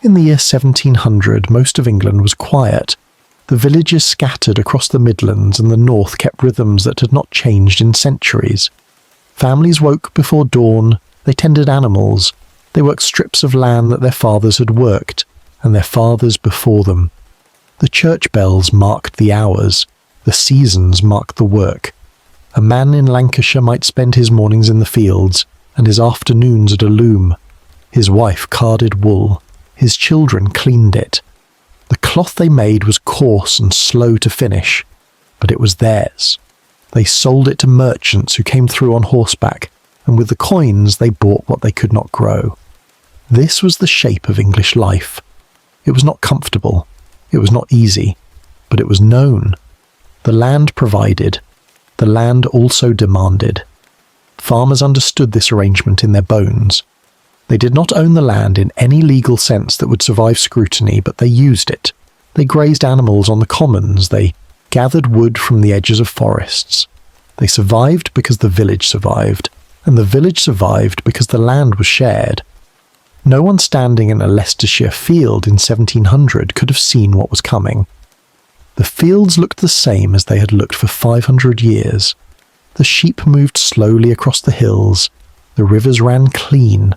In the year 1700, most of England was quiet. The villages scattered across the Midlands and the north kept rhythms that had not changed in centuries. Families woke before dawn, they tended animals, they worked strips of land that their fathers had worked, and their fathers before them. The church bells marked the hours, the seasons marked the work. A man in Lancashire might spend his mornings in the fields, and his afternoons at a loom. His wife carded wool, his children cleaned it. The cloth they made was coarse and slow to finish, but it was theirs. They sold it to merchants who came through on horseback, and with the coins they bought what they could not grow. This was the shape of English life. It was not comfortable, it was not easy, but it was known. The land provided, the land also demanded. Farmers understood this arrangement in their bones. They did not own the land in any legal sense that would survive scrutiny, but they used it. They grazed animals on the commons, they gathered wood from the edges of forests. They survived because the village survived, and the village survived because the land was shared. No one standing in a Leicestershire field in 1700 could have seen what was coming. The fields looked the same as they had looked for 500 years. The sheep moved slowly across the hills, the rivers ran clean,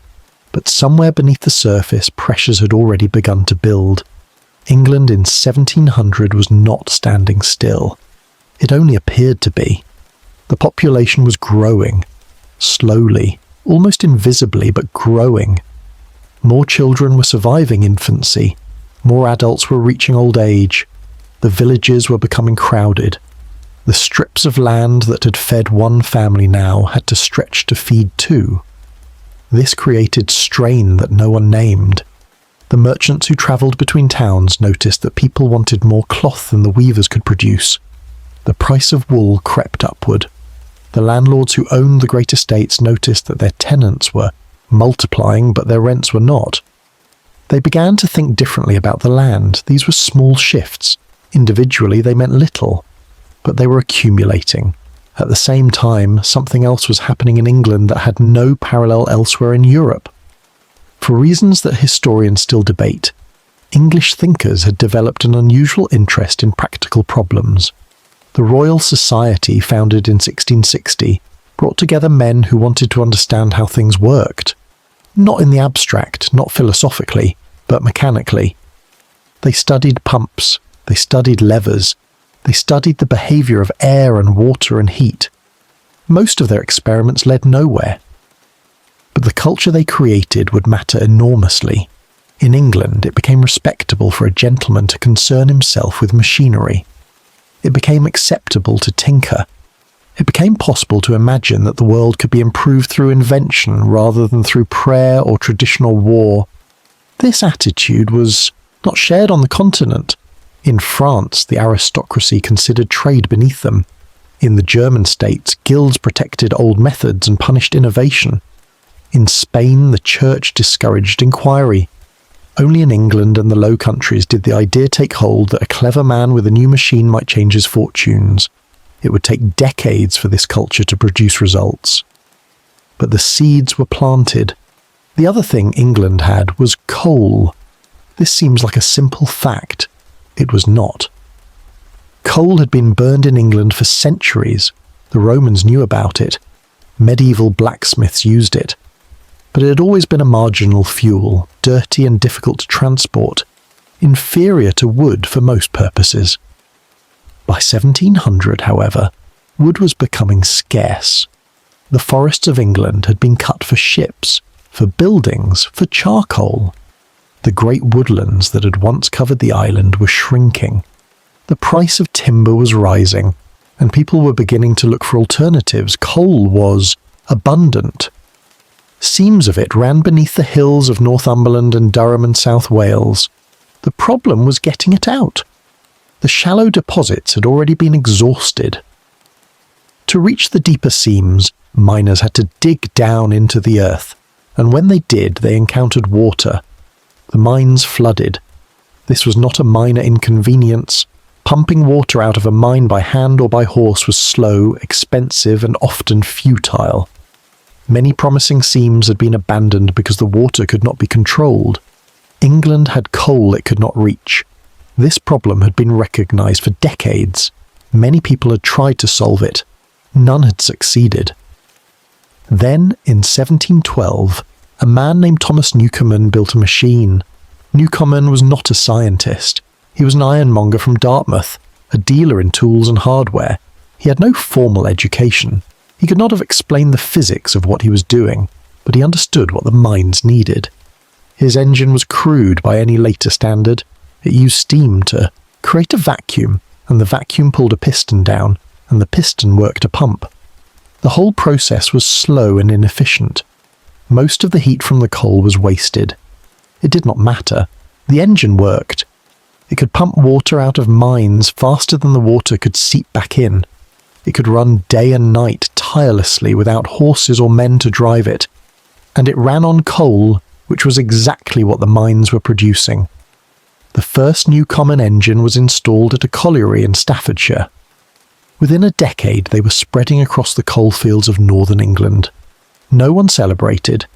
but somewhere beneath the surface pressures had already begun to build. England in 1700 was not standing still. It only appeared to be. The population was growing, slowly, almost invisibly, but growing. More children were surviving infancy, more adults were reaching old age. The villages were becoming crowded. The strips of land that had fed one family now had to stretch to feed two. This created strain that no one named. The merchants who travelled between towns noticed that people wanted more cloth than the weavers could produce. The price of wool crept upward. The landlords who owned the great estates noticed that their tenants were multiplying, but their rents were not. They began to think differently about the land. These were small shifts. Individually, they meant little, but they were accumulating. At the same time, something else was happening in England that had no parallel elsewhere in Europe. For reasons that historians still debate, English thinkers had developed an unusual interest in practical problems. The Royal Society, founded in 1660, brought together men who wanted to understand how things worked. Not in the abstract, not philosophically, but mechanically. They studied pumps, they studied levers, they studied the behaviour of air and water and heat. Most of their experiments led nowhere. But the culture they created would matter enormously. In England, it became respectable for a gentleman to concern himself with machinery. It became acceptable to tinker. It became possible to imagine that the world could be improved through invention rather than through prayer or traditional war. This attitude was not shared on the continent. In France, the aristocracy considered trade beneath them. In the German states, guilds protected old methods and punished innovation. In Spain, the church discouraged inquiry. Only in England and the Low Countries did the idea take hold that a clever man with a new machine might change his fortunes. It would take decades for this culture to produce results. But the seeds were planted. The other thing England had was coal. This seems like a simple fact. It was not. Coal had been burned in England for centuries. The Romans knew about it. Medieval blacksmiths used it. But it had always been a marginal fuel, dirty and difficult to transport, inferior to wood for most purposes. By 1700, however, wood was becoming scarce. The forests of England had been cut for ships, for buildings, for charcoal. The great woodlands that had once covered the island were shrinking. The price of timber was rising, and people were beginning to look for alternatives. Coal was abundant. Seams of it ran beneath the hills of Northumberland and Durham and South Wales. The problem was getting it out. The shallow deposits had already been exhausted. To reach the deeper seams, miners had to dig down into the earth, and when they did, they encountered water. The mines flooded. This was not a minor inconvenience. Pumping water out of a mine by hand or by horse was slow, expensive, and often futile. Many promising seams had been abandoned because the water could not be controlled. England had coal it could not reach. This problem had been recognised for decades. Many people had tried to solve it. None had succeeded. Then, in 1712, a man named Thomas Newcomen built a machine. Newcomen was not a scientist. He was an ironmonger from Dartmouth, a dealer in tools and hardware. He had no formal education. He could not have explained the physics of what he was doing, but he understood what the mines needed. His engine was crude by any later standard. It used steam to create a vacuum, and the vacuum pulled a piston down, and the piston worked a pump. The whole process was slow and inefficient. Most of the heat from the coal was wasted. It did not matter. The engine worked. It could pump water out of mines faster than the water could seep back in. It could run day and night tirelessly without horses or men to drive it. And it ran on coal, which was exactly what the mines were producing. The first Newcomen engine was installed at a colliery in Staffordshire. Within a decade, they were spreading across the coalfields of northern England. No one celebrated.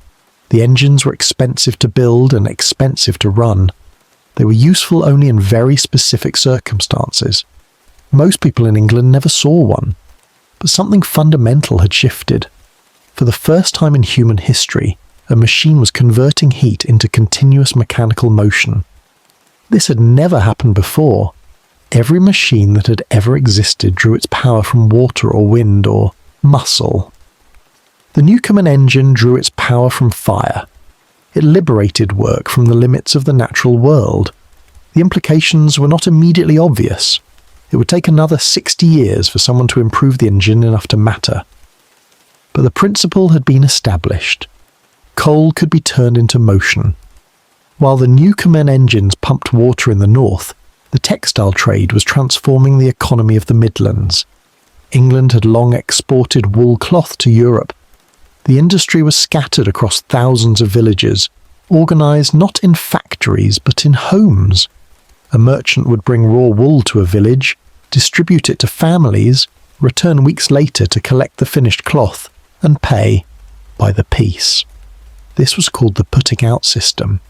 The engines were expensive to build and expensive to run. They were useful only in very specific circumstances. Most people in England never saw one. But something fundamental had shifted. For the first time in human history, a machine was converting heat into continuous mechanical motion. This had never happened before. Every machine that had ever existed drew its power from water or wind or muscle. The Newcomen engine drew its power from fire. It liberated work from the limits of the natural world. The implications were not immediately obvious. It would take another 60 years for someone to improve the engine enough to matter. But the principle had been established. Coal could be turned into motion. While the Newcomen engines pumped water in the north, the textile trade was transforming the economy of the Midlands. England had long exported wool cloth to Europe. The industry was scattered across thousands of villages, organised not in factories but in homes. A merchant would bring raw wool to a village, distribute it to families, return weeks later to collect the finished cloth, and pay by the piece. This was called the putting out system.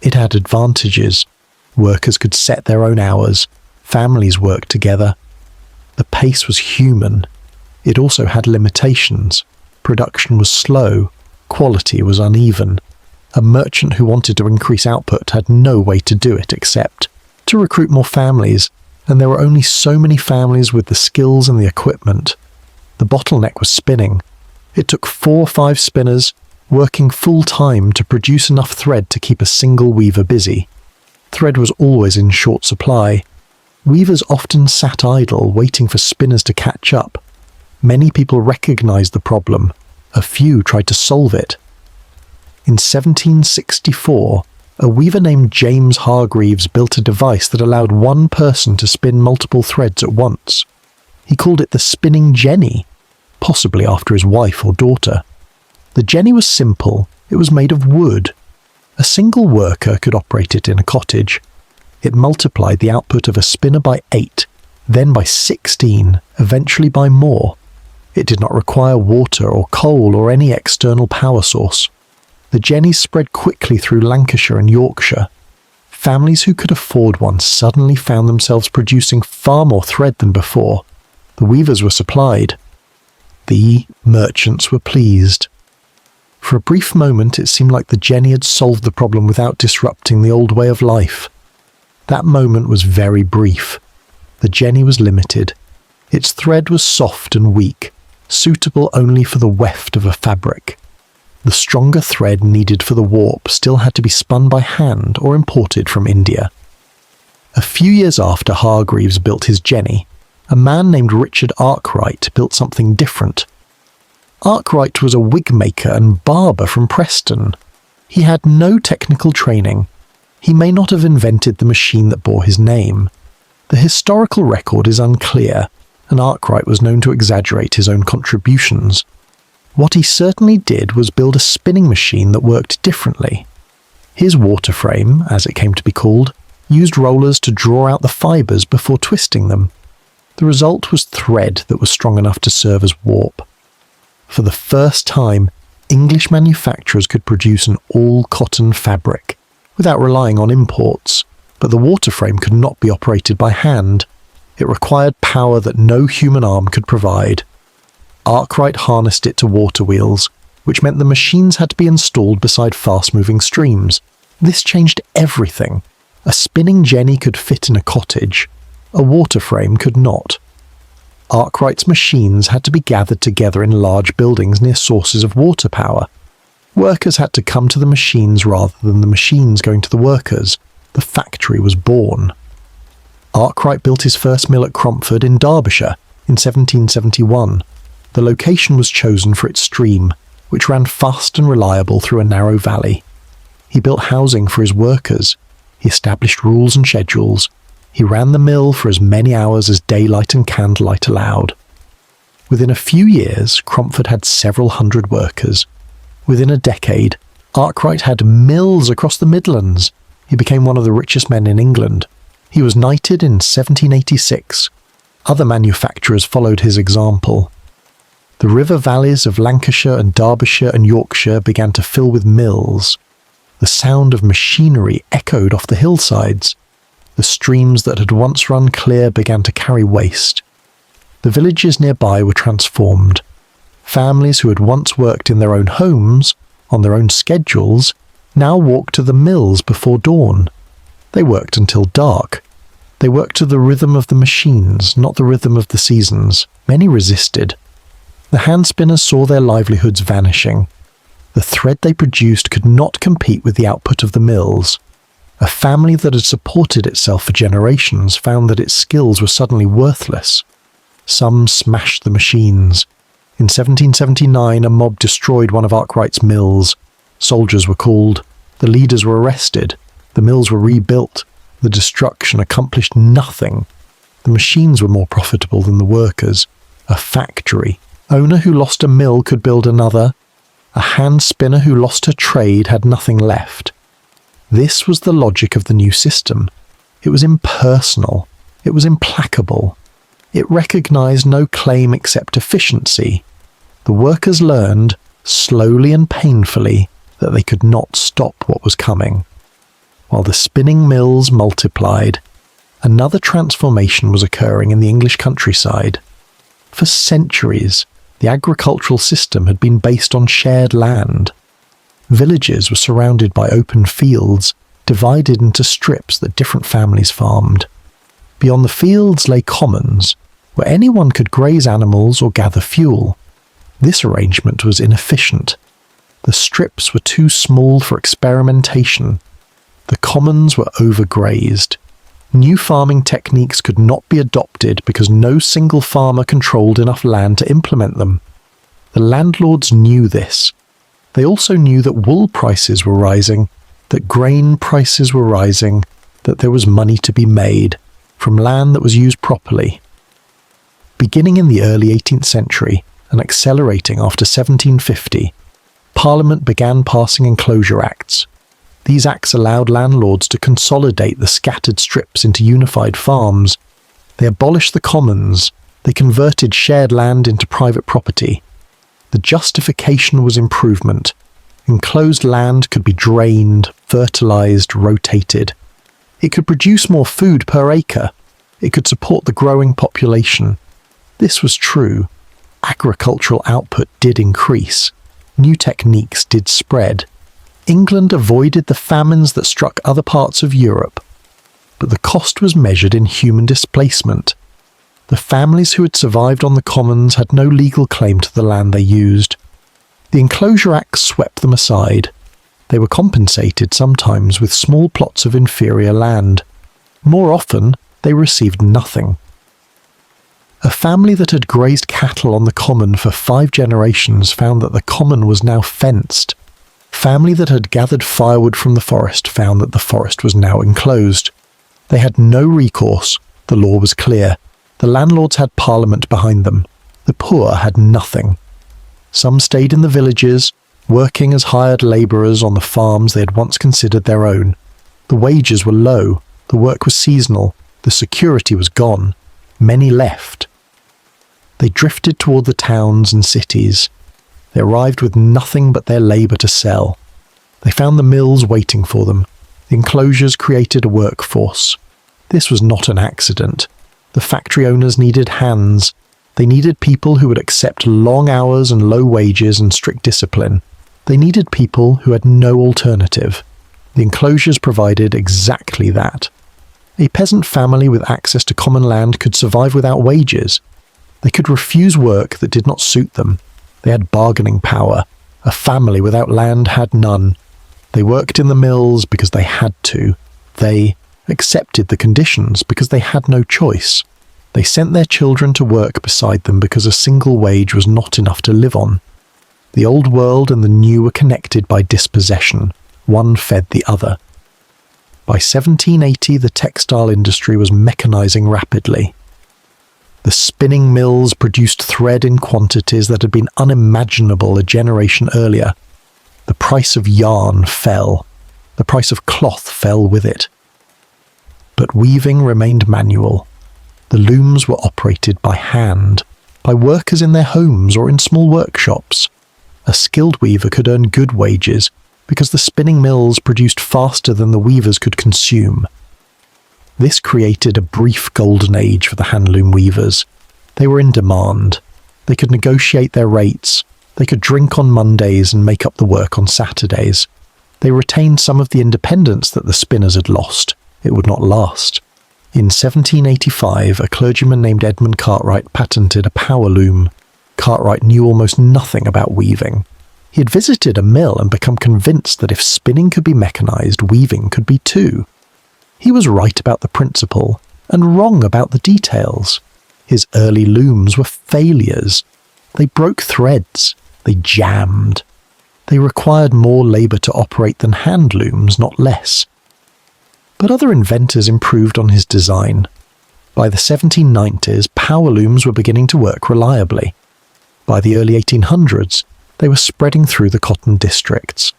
It had advantages. Workers could set their own hours. Families worked together. The pace was human. It also had limitations. Production was slow. Quality was uneven. A merchant who wanted to increase output had no way to do it except to recruit more families, and there were only so many families with the skills and the equipment. The bottleneck was spinning. It took 4 or 5 spinners working full-time to produce enough thread to keep a single weaver busy. Thread was always in short supply. Weavers often sat idle, waiting for spinners to catch up. Many people recognized the problem. A few tried to solve it. In 1764, a weaver named James Hargreaves built a device that allowed one person to spin multiple threads at once. He called it the spinning jenny, possibly after his wife or daughter. The jenny was simple. It was made of wood. A single worker could operate it in a cottage. It multiplied the output of a spinner by 8, then by 16, eventually by more. It did not require water or coal or any external power source. The jennies spread quickly through Lancashire and Yorkshire. Families who could afford one suddenly found themselves producing far more thread than before. The weavers were supplied. The merchants were pleased. For a brief moment it seemed like the jenny had solved the problem without disrupting the old way of life. That moment was very brief. The jenny was limited. Its thread was soft and weak, suitable only for the weft of a fabric. The stronger thread needed for the warp still had to be spun by hand or imported from India. A few years after Hargreaves built his jenny, a man named Richard Arkwright built something different. Arkwright was a wig maker and barber from Preston. He had no technical training. He may not have invented the machine that bore his name. The historical record is unclear, and Arkwright was known to exaggerate his own contributions. What he certainly did was build a spinning machine that worked differently. His water frame, as it came to be called, used rollers to draw out the fibres before twisting them. The result was thread that was strong enough to serve as warp. For the first time, English manufacturers could produce an all-cotton fabric. without relying on imports, but the water frame could not be operated by hand. It required power that no human arm could provide. Arkwright harnessed it to water wheels, which meant the machines had to be installed beside fast-moving streams. This changed everything. A spinning jenny could fit in a cottage. A water frame could not. Arkwright's machines had to be gathered together in large buildings near sources of water power. Workers had to come to the machines rather than the machines going to the workers. The factory was born. Arkwright built his first mill at Cromford in Derbyshire in 1771. The location was chosen for its stream, which ran fast and reliable through a narrow valley. He built housing for his workers. He established rules and schedules. He ran the mill for as many hours as daylight and candlelight allowed. Within a few years, Cromford had several hundred workers. Within a decade, Arkwright had mills across the Midlands. He became one of the richest men in England. He was knighted in 1786. Other manufacturers followed his example. The river valleys of Lancashire and Derbyshire and Yorkshire began to fill with mills. The sound of machinery echoed off the hillsides. The streams that had once run clear began to carry waste. The villages nearby were transformed. Families who had once worked in their own homes, on their own schedules, now walked to the mills before dawn. They worked until dark. They worked to the rhythm of the machines, not the rhythm of the seasons. Many resisted. The hand spinners saw their livelihoods vanishing. The thread they produced could not compete with the output of the mills. A family that had supported itself for generations found that its skills were suddenly worthless. Some smashed the machines. In 1779, a mob destroyed one of Arkwright's mills. Soldiers were called. The leaders were arrested. The mills were rebuilt. The destruction accomplished nothing. The machines were more profitable than the workers. A factory. Owner who lost a mill could build another. A hand spinner who lost her trade had nothing left. This was the logic of the new system. It was impersonal. It was implacable. It recognized no claim except efficiency. The workers learned, slowly and painfully, that they could not stop what was coming. While the spinning mills multiplied, another transformation was occurring in the English countryside. For centuries, the agricultural system had been based on shared land. Villages were surrounded by open fields, divided into strips that different families farmed. Beyond the fields lay commons, where anyone could graze animals or gather fuel. This arrangement was inefficient. The strips were too small for experimentation. The commons were overgrazed. New farming techniques could not be adopted because no single farmer controlled enough land to implement them. The landlords knew this. They also knew that wool prices were rising, that grain prices were rising, that there was money to be made from land that was used properly. Beginning in the early 18th century and accelerating after 1750, Parliament began passing enclosure acts. These acts allowed landlords to consolidate the scattered strips into unified farms. They abolished the commons. They converted shared land into private property. The justification was improvement. Enclosed land could be drained, fertilized, rotated. It could produce more food per acre. It could support the growing population. This was true. Agricultural output did increase. New techniques did spread. England avoided the famines that struck other parts of Europe, but the cost was measured in human displacement. The families who had survived on the commons had no legal claim to the land they used. The Enclosure Acts swept them aside. They were compensated sometimes with small plots of inferior land. More often, they received nothing. A family that had grazed cattle on the common for 5 generations found that the common was now fenced. Family that had gathered firewood from the forest found that the forest was now enclosed. They had no recourse. The law was clear. The landlords had Parliament behind them. The poor had nothing. Some stayed in the villages, working as hired labourers on the farms they had once considered their own. The wages were low. The work was seasonal. The security was gone. Many left. They drifted toward the towns and cities. They arrived with nothing but their labour to sell. They found the mills waiting for them. The enclosures created a workforce. This was not an accident. The factory owners needed hands. They needed people who would accept long hours and low wages and strict discipline. They needed people who had no alternative. The enclosures provided exactly that. A peasant family with access to common land could survive without wages. They could refuse work that did not suit them. They had bargaining power. A family without land had none. They worked in the mills because they had to. They accepted the conditions because they had no choice. They sent their children to work beside them because a single wage was not enough to live on. The old world and the new were connected by dispossession. One fed the other. By 1780, the textile industry was mechanizing rapidly. The spinning mills produced thread in quantities that had been unimaginable a generation earlier. The price of yarn fell. The price of cloth fell with it. But weaving remained manual. The looms were operated by hand, by workers in their homes or in small workshops. A skilled weaver could earn good wages because the spinning mills produced faster than the weavers could consume. This created a brief golden age for the handloom weavers. They were in demand. They could negotiate their rates. They could drink on Mondays and make up the work on Saturdays. They retained some of the independence that the spinners had lost. It would not last. In 1785, a clergyman named Edmund Cartwright patented a power loom. Cartwright knew almost nothing about weaving. He had visited a mill and become convinced that if spinning could be mechanized, weaving could be too. He was right about the principle and wrong about the details. His early looms were failures. They broke threads. They jammed. They required more labor to operate than hand looms, not less. But other inventors improved on his design. By the 1790s, power looms were beginning to work reliably. By the early 1800s, they were spreading through the cotton districts.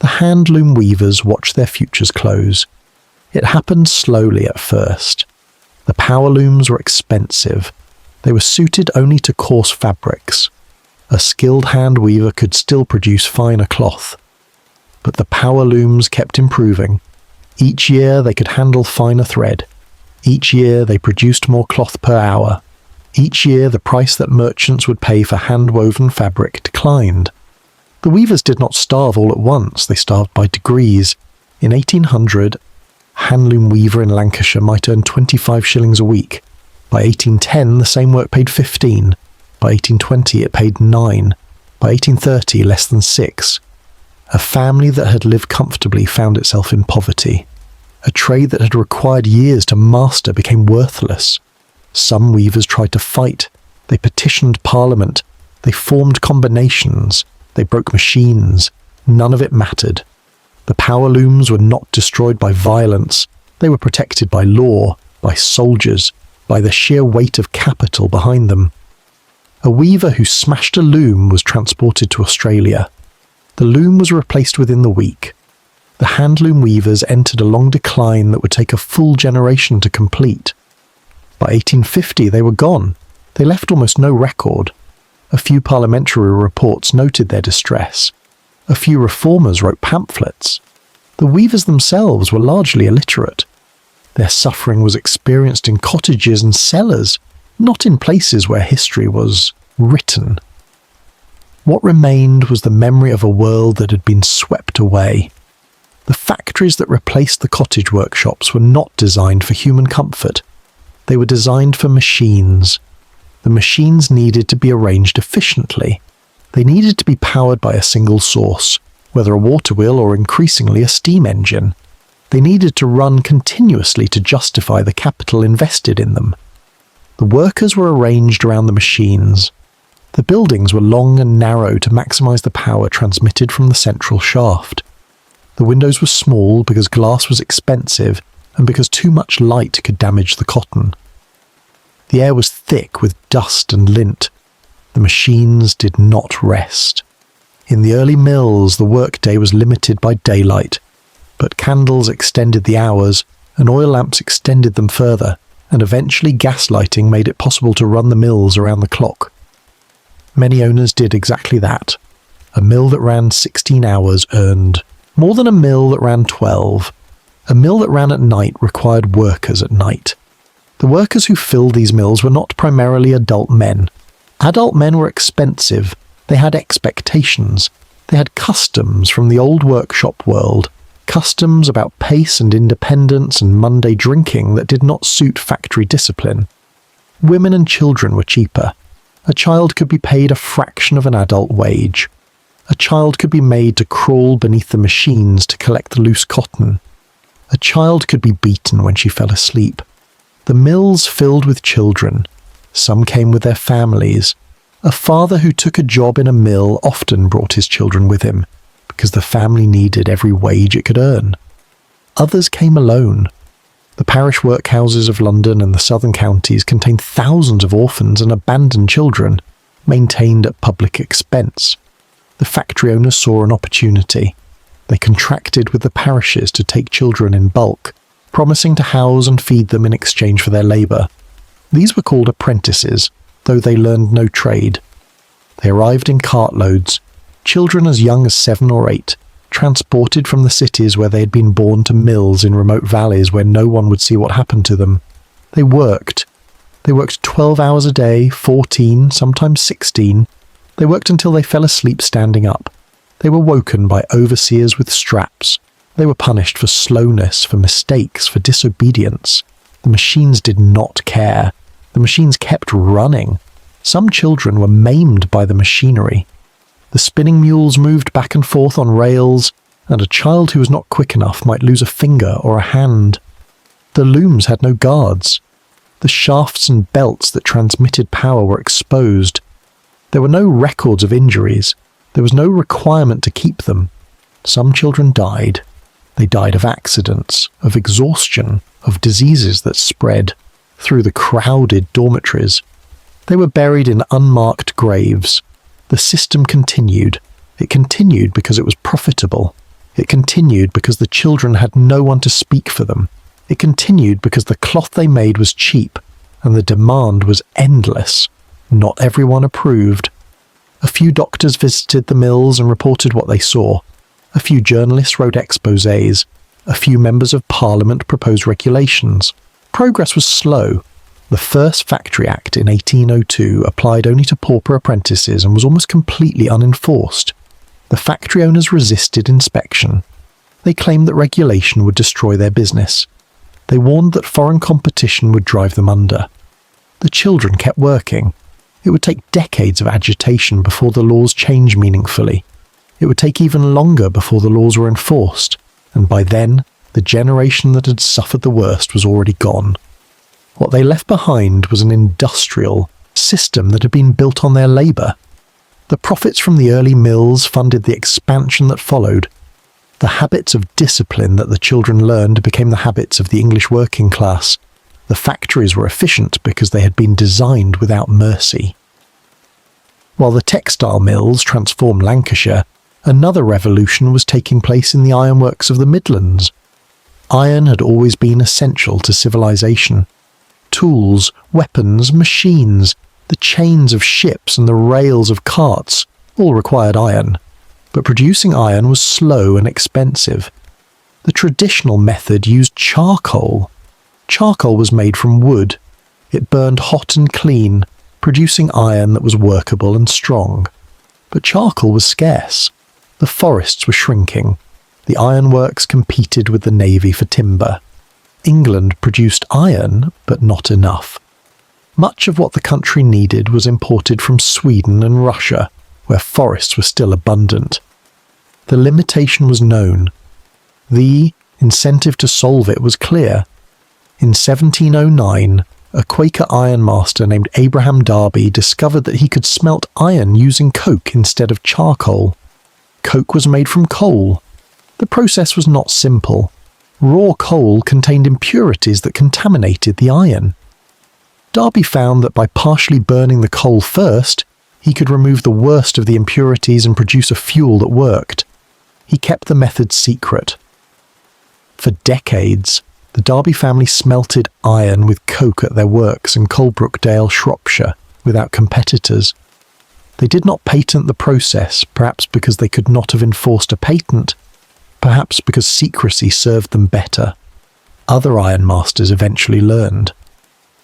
The hand loom weavers watched their futures close. It happened slowly at first. The power looms were expensive. They were suited only to coarse fabrics. A skilled hand weaver could still produce finer cloth. But the power looms kept improving. Each year they could handle finer thread. Each year they produced more cloth per hour. Each year the price that merchants would pay for hand-woven fabric declined. The weavers did not starve all at once, they starved by degrees. In 1800, a handloom weaver in Lancashire might earn 25 shillings a week. By 1810, the same work paid 15. By 1820, it paid 9. By 1830, less than 6. A family that had lived comfortably found itself in poverty. A trade that had required years to master became worthless. Some weavers tried to fight. They petitioned Parliament. They formed combinations. They broke machines. None of it mattered. The power looms were not destroyed by violence. They were protected by law, by soldiers, by the sheer weight of capital behind them. A weaver who smashed a loom was transported to Australia. The loom was replaced within the week. The handloom weavers entered a long decline that would take a full generation to complete. By 1850 they were gone. They left almost no record. A few parliamentary reports noted their distress. A few reformers wrote pamphlets. The weavers themselves were largely illiterate. Their suffering was experienced in cottages and cellars, not in places where history was written. What remained was the memory of a world that had been swept away. The factories that replaced the cottage workshops were not designed for human comfort. They were designed for machines. The machines needed to be arranged efficiently. They needed to be powered by a single source, whether a water wheel or increasingly a steam engine. They needed to run continuously to justify the capital invested in them. The workers were arranged around the machines. The buildings were long and narrow to maximize the power transmitted from the central shaft. The windows were small because glass was expensive and because too much light could damage the cotton. The air was thick with dust and lint. The machines did not rest. In the early mills, the workday was limited by daylight, but candles extended the hours and oil lamps extended them further, and eventually gas lighting made it possible to run the mills around the clock. Many owners did exactly that. A mill that ran 16 hours earned more than a mill that ran 12. A mill that ran at night required workers at night. The workers who filled these mills were not primarily adult men. Adult men were expensive. They had expectations. They had customs from the old workshop world, customs about pace and independence and Monday drinking that did not suit factory discipline. Women and children were cheaper. A child could be paid a fraction of an adult wage. A child could be made to crawl beneath the machines to collect the loose cotton. A child could be beaten when she fell asleep. The mills filled with children. Some came with their families. A father who took a job in a mill often brought his children with him, because the family needed every wage it could earn. Others came alone. The parish workhouses of London and the southern counties contained thousands of orphans and abandoned children, maintained at public expense. The factory owners saw an opportunity. They contracted with the parishes to take children in bulk, promising to house and feed them in exchange for their labour. These were called apprentices, though they learned no trade. They arrived in cartloads, children as young as 7 or 8, transported from the cities where they had been born to mills in remote valleys where no one would see what happened to them. They worked. They worked 12 hours a day, 14, sometimes 16. They worked until they fell asleep standing up. They were woken by overseers with straps. They were punished for slowness, for mistakes, for disobedience. The machines did not care. The machines kept running. Some children were maimed by the machinery. The spinning mules moved back and forth on rails, and a child who was not quick enough might lose a finger or a hand. The looms had no guards. The shafts and belts that transmitted power were exposed. There were no records of injuries. There was no requirement to keep them. Some children died. They died of accidents, of exhaustion, of diseases that spread through the crowded dormitories. They were buried in unmarked graves. The system continued. It continued because it was profitable. It continued because the children had no one to speak for them. It continued because the cloth they made was cheap, and the demand was endless. Not everyone approved. A few doctors visited the mills and reported what they saw. A few journalists wrote exposés. A few members of Parliament proposed regulations. Progress was slow. The first Factory Act in 1802 applied only to pauper apprentices and was almost completely unenforced. The factory owners resisted inspection. They claimed that regulation would destroy their business. They warned that foreign competition would drive them under. The children kept working. It would take decades of agitation before the laws changed meaningfully. It would take even longer before the laws were enforced, and by then, the generation that had suffered the worst was already gone. What they left behind was an industrial system that had been built on their labour. The profits from the early mills funded the expansion that followed. The habits of discipline that the children learned became the habits of the English working class. The factories were efficient because they had been designed without mercy. While the textile mills transformed Lancashire, another revolution was taking place in the ironworks of the Midlands. Iron had always been essential to civilization. Tools, weapons, machines, the chains of ships and the rails of carts all required iron. But producing iron was slow and expensive. The traditional method used charcoal. Charcoal was made from wood. It burned hot and clean, producing iron that was workable and strong. But charcoal was scarce. The forests were shrinking. The ironworks competed with the navy for timber. England produced iron, but not enough. Much of what the country needed was imported from Sweden and Russia, where forests were still abundant. The limitation was known. The incentive to solve it was clear. In 1709, a Quaker ironmaster named Abraham Darby discovered that he could smelt iron using coke instead of charcoal. Coke was made from coal. The process was not simple. Raw coal contained impurities that contaminated the iron. Darby found that by partially burning the coal first, he could remove the worst of the impurities and produce a fuel that worked. He kept the method secret. For decades, the Darby family smelted iron with coke at their works in Colebrookdale, Shropshire, without competitors. They did not patent the process, perhaps because they could not have enforced a patent. perhaps because secrecy served them better. Other ironmasters eventually learned.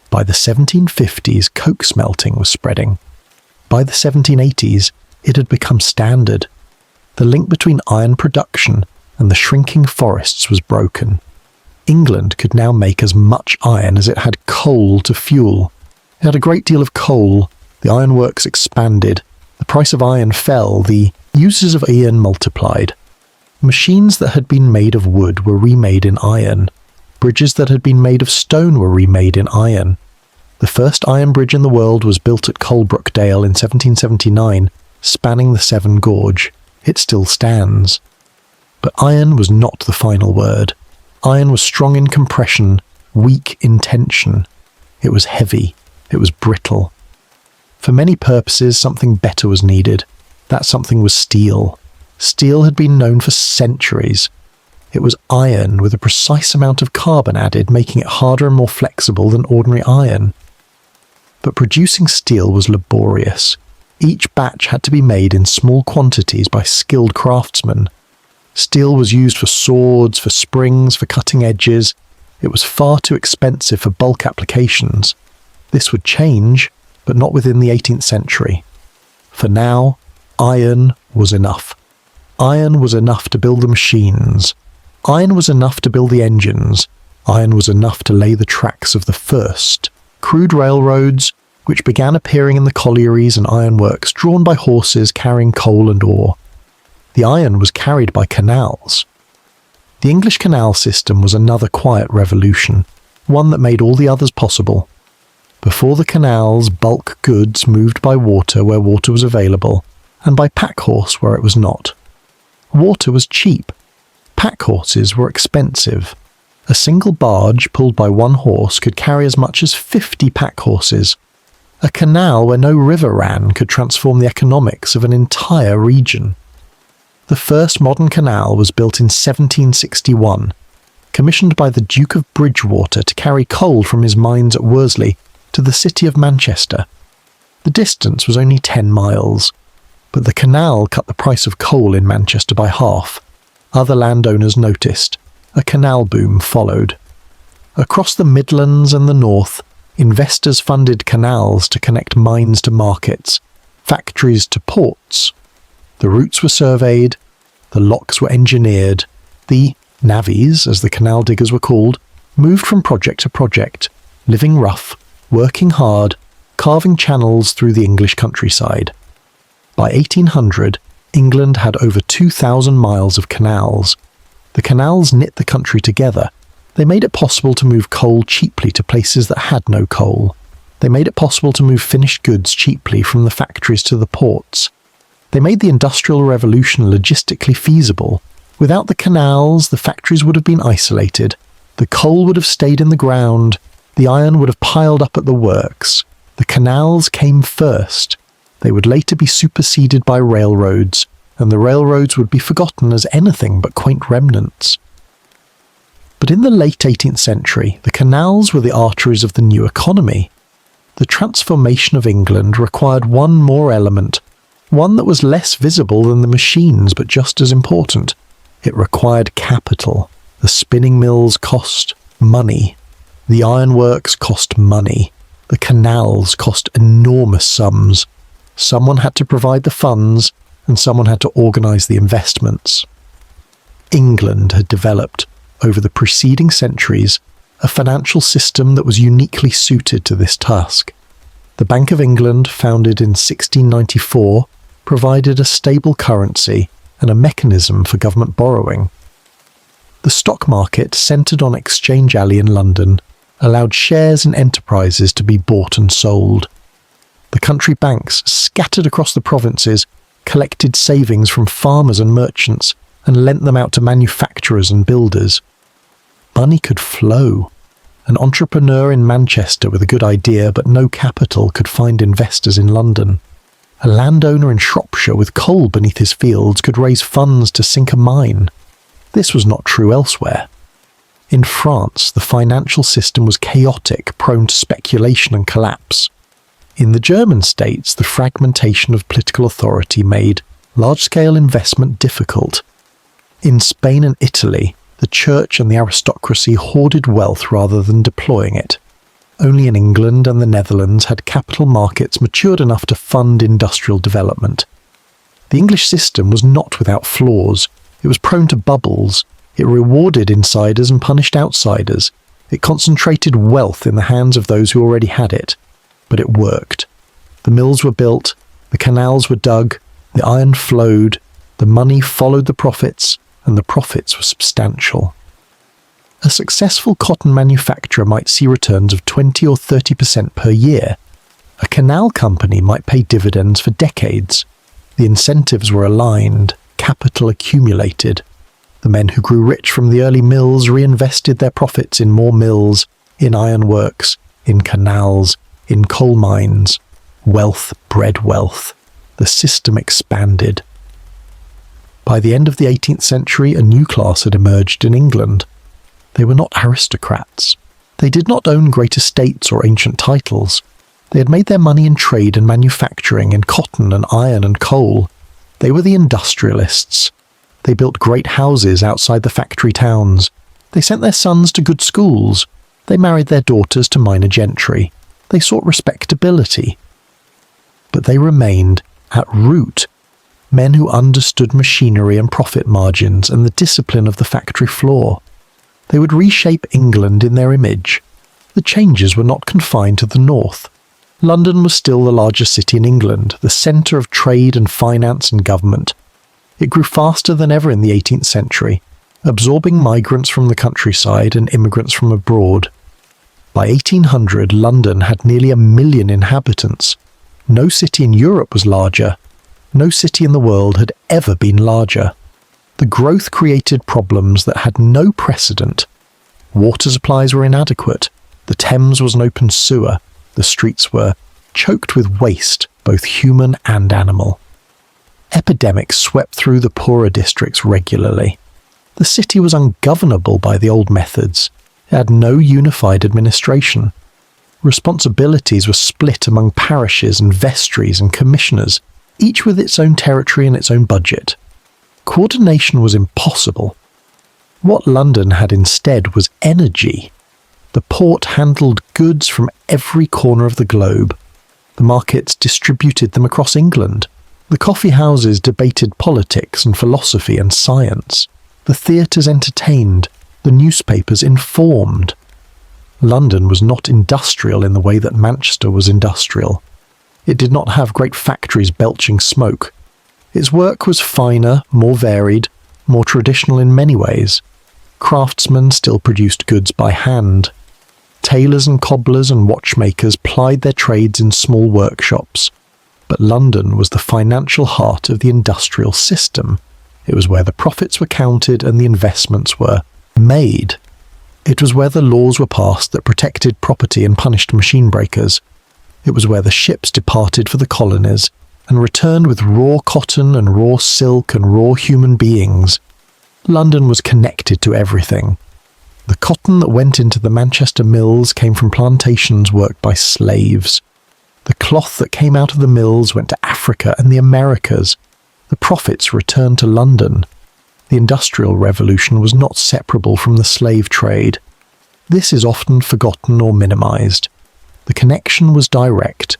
By the 1750s, coke smelting was spreading. By the 1780s, it had become standard. The link between iron production and the shrinking forests was broken. England could now make as much iron as it had coal to fuel. It had a great deal of coal, the ironworks expanded, the price of iron fell, the uses of iron multiplied. Machines that had been made of wood were remade in iron. Bridges that had been made of stone were remade in iron. The first iron bridge in the world was built at Coalbrookdale in 1779, spanning the Severn Gorge. It still stands. But iron was not the final word. Iron was strong in compression, weak in tension. It was heavy. It was brittle. For many purposes, something better was needed. That something was steel. Steel had been known for centuries. It was iron with a precise amount of carbon added, making it harder and more flexible than ordinary iron. But producing steel was laborious. Each batch had to be made in small quantities by skilled craftsmen. Steel was used for swords, for springs, for cutting edges. It was far too expensive for bulk applications. This would change, but not within the 18th century. For now, iron was enough. Iron was enough to build the machines. Iron was enough to build the engines. Iron was enough to lay the tracks of the first crude railroads, which began appearing in the collieries and ironworks drawn by horses carrying coal and ore. The iron was carried by canals. The English canal system was another quiet revolution, one that made all the others possible. Before the canals, bulk goods moved by water where water was available, and by pack horse where it was not. Water was cheap. Pack horses were expensive. A single barge pulled by one horse could carry as much as 50 pack horses. A canal where no river ran could transform the economics of an entire region. The first modern canal was built in 1761, commissioned by the Duke of Bridgewater to carry coal from his mines at Worsley to the city of Manchester. The distance was only 10 miles, but the canal cut the price of coal in Manchester by half. Other landowners noticed. A canal boom followed. Across the Midlands and the North, investors funded canals to connect mines to markets, factories to ports. The routes were surveyed, the locks were engineered, the navvies, as the canal diggers were called, moved from project to project, living rough, working hard, carving channels through the English countryside. By 1800, England had over 2,000 miles of canals. The canals knit the country together. They made it possible to move coal cheaply to places that had no coal. They made it possible to move finished goods cheaply from the factories to the ports. They made the Industrial Revolution logistically feasible. Without the canals, the factories would have been isolated. The coal would have stayed in the ground. The iron would have piled up at the works. The canals came first. They would later be superseded by railroads, and the railroads would be forgotten as anything but quaint remnants. But in the late 18th century, the canals were the arteries of the new economy. The transformation of England required one more element, one that was less visible than the machines but just as important. It required capital. The spinning mills cost money. The ironworks cost money. The canals cost enormous sums. Someone had to provide the funds, and someone had to organise the investments. England had developed, over the preceding centuries, a financial system that was uniquely suited to this task. The Bank of England, founded in 1694, provided a stable currency and a mechanism for government borrowing. The stock market, centred on Exchange Alley in London, allowed shares in enterprises to be bought and sold. The country banks, scattered across the provinces, collected savings from farmers and merchants and lent them out to manufacturers and builders. Money could flow. An entrepreneur in Manchester with a good idea but no capital could find investors in London. A landowner in Shropshire with coal beneath his fields could raise funds to sink a mine. This was not true elsewhere. In France, the financial system was chaotic, prone to speculation and collapse. In the German states, the fragmentation of political authority made large-scale investment difficult. In Spain and Italy, the church and the aristocracy hoarded wealth rather than deploying it. Only in England and the Netherlands had capital markets matured enough to fund industrial development. The English system was not without flaws. It was prone to bubbles. It rewarded insiders and punished outsiders. It concentrated wealth in the hands of those who already had it. But it worked. The mills were built, the canals were dug, the iron flowed, the money followed the profits, and the profits were substantial. A successful cotton manufacturer might see returns of 20 or 30% per year. A canal company might pay dividends for decades. The incentives were aligned, capital accumulated. The men who grew rich from the early mills reinvested their profits in more mills, in ironworks, in canals, in coal mines. Wealth bred wealth. The system expanded. By the end of the 18th century, a new class had emerged in England. They were not aristocrats. They did not own great estates or ancient titles. They had made their money in trade and manufacturing, in cotton and iron and coal. They were the industrialists. They built great houses outside the factory towns. They sent their sons to good schools. They married their daughters to minor gentry. They sought respectability. But they remained, at root, men who understood machinery and profit margins and the discipline of the factory floor. They would reshape England in their image. The changes were not confined to the north. London was still the largest city in England, the centre of trade and finance and government. It grew faster than ever in the 18th century, absorbing migrants from the countryside and immigrants from abroad. By 1800, London had nearly 1 million inhabitants. No city in Europe was larger. No city in the world had ever been larger. The growth created problems that had no precedent. Water supplies were inadequate. The Thames was an open sewer. The streets were choked with waste, both human and animal. Epidemics swept through the poorer districts regularly. The city was ungovernable by the old methods. It had no unified administration. Responsibilities were split among parishes and vestries and commissioners, each with its own territory and its own budget. Coordination was impossible. What London had instead was energy. The port handled goods from every corner of the globe. The markets distributed them across England. The coffee houses debated politics and philosophy and science. The theatres entertained. The newspapers informed. London was not industrial in the way that Manchester was industrial. It did not have great factories belching smoke. Its work was finer, more varied, more traditional in many ways. Craftsmen still produced goods by hand. Tailors and cobblers and watchmakers plied their trades in small workshops. But London was the financial heart of the industrial system. It was where the profits were counted and the investments were made. It was where the laws were passed that protected property and punished machine breakers. It was where the ships departed for the colonies and returned with raw cotton and raw silk and raw human beings. London was connected to everything. The cotton that went into the Manchester mills came from plantations worked by slaves. The cloth that came out of the mills went to Africa and the Americas. The profits returned to London. The Industrial Revolution was not separable from the slave trade. This is often forgotten or minimized. The connection was direct.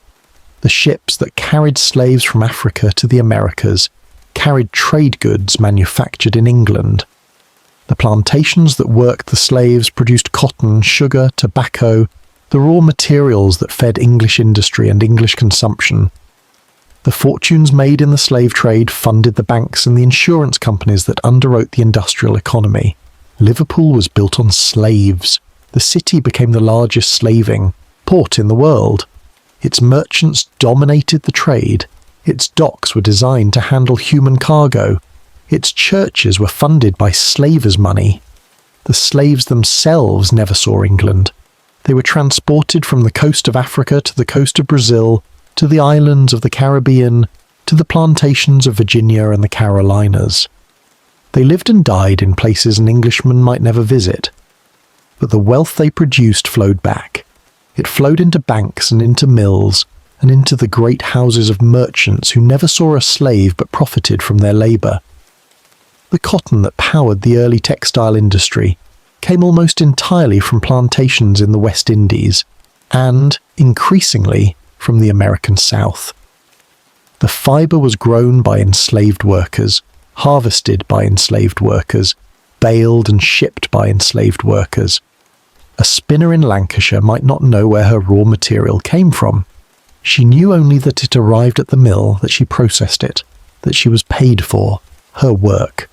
The ships that carried slaves from Africa to the Americas carried trade goods manufactured in England. The plantations that worked the slaves produced cotton, sugar, tobacco, the raw materials that fed English industry and English consumption. The fortunes made in the slave trade funded the banks and the insurance companies that underwrote the industrial economy. Liverpool was built on slaves. The city became the largest slaving port in the world. Its merchants dominated the trade. Its docks were designed to handle human cargo. Its churches were funded by slavers' money. The slaves themselves never saw England. They were transported from the coast of Africa to the coast of Brazil, to the islands of the Caribbean, to the plantations of Virginia and the Carolinas. They lived and died in places an Englishman might never visit. But the wealth they produced flowed back. It flowed into banks and into mills, and into the great houses of merchants who never saw a slave but profited from their labour. The cotton that powered the early textile industry came almost entirely from plantations in the West Indies and, increasingly, from the American South. The fibre was grown by enslaved workers, harvested by enslaved workers, baled and shipped by enslaved workers. A spinner in Lancashire might not know where her raw material came from. She knew only that it arrived at the mill, that she processed it, that she was paid for her work.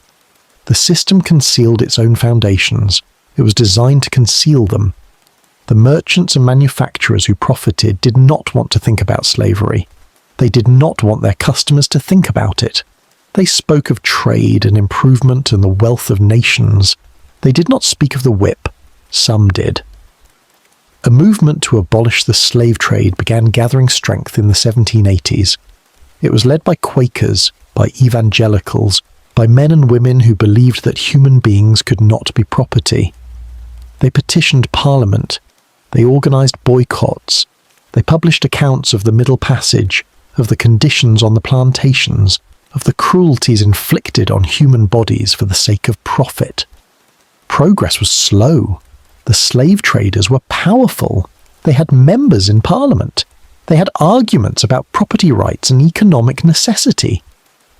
The system concealed its own foundations. It was designed to conceal them. The merchants and manufacturers who profited did not want to think about slavery. They did not want their customers to think about it. They spoke of trade and improvement and the wealth of nations. They did not speak of the whip. Some did. A movement to abolish the slave trade began gathering strength in the 1780s. It was led by Quakers, by evangelicals, by men and women who believed that human beings could not be property. They petitioned Parliament. They organised boycotts. They published accounts of the Middle Passage, of the conditions on the plantations, of the cruelties inflicted on human bodies for the sake of profit. Progress was slow. The slave traders were powerful. They had members in Parliament. They had arguments about property rights and economic necessity.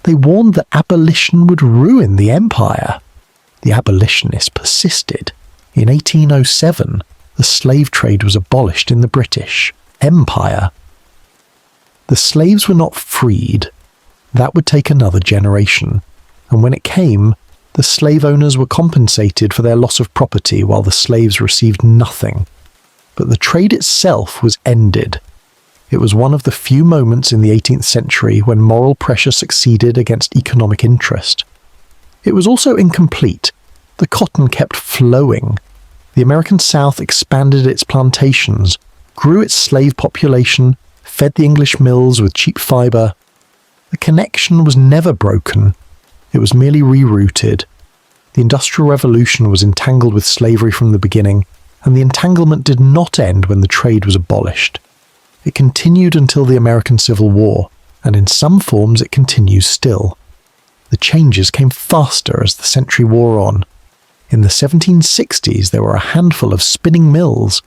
They warned that abolition would ruin the empire. The abolitionists persisted. In 1807, the slave trade was abolished in the British Empire. The slaves were not freed. That would take another generation, and when it came, the slave owners were compensated for their loss of property while the slaves received nothing. But the trade itself was ended. It was one of the few moments in the 18th century when moral pressure succeeded against economic interest. It was also incomplete. The cotton kept flowing. The American South expanded its plantations, grew its slave population, fed the English mills with cheap fibre. The connection was never broken. It was merely rerouted. The Industrial Revolution was entangled with slavery from the beginning, and the entanglement did not end when the trade was abolished. It continued until the American Civil War, and in some forms it continues still. The changes came faster as the century wore on. In the 1760s there were a handful of spinning mills.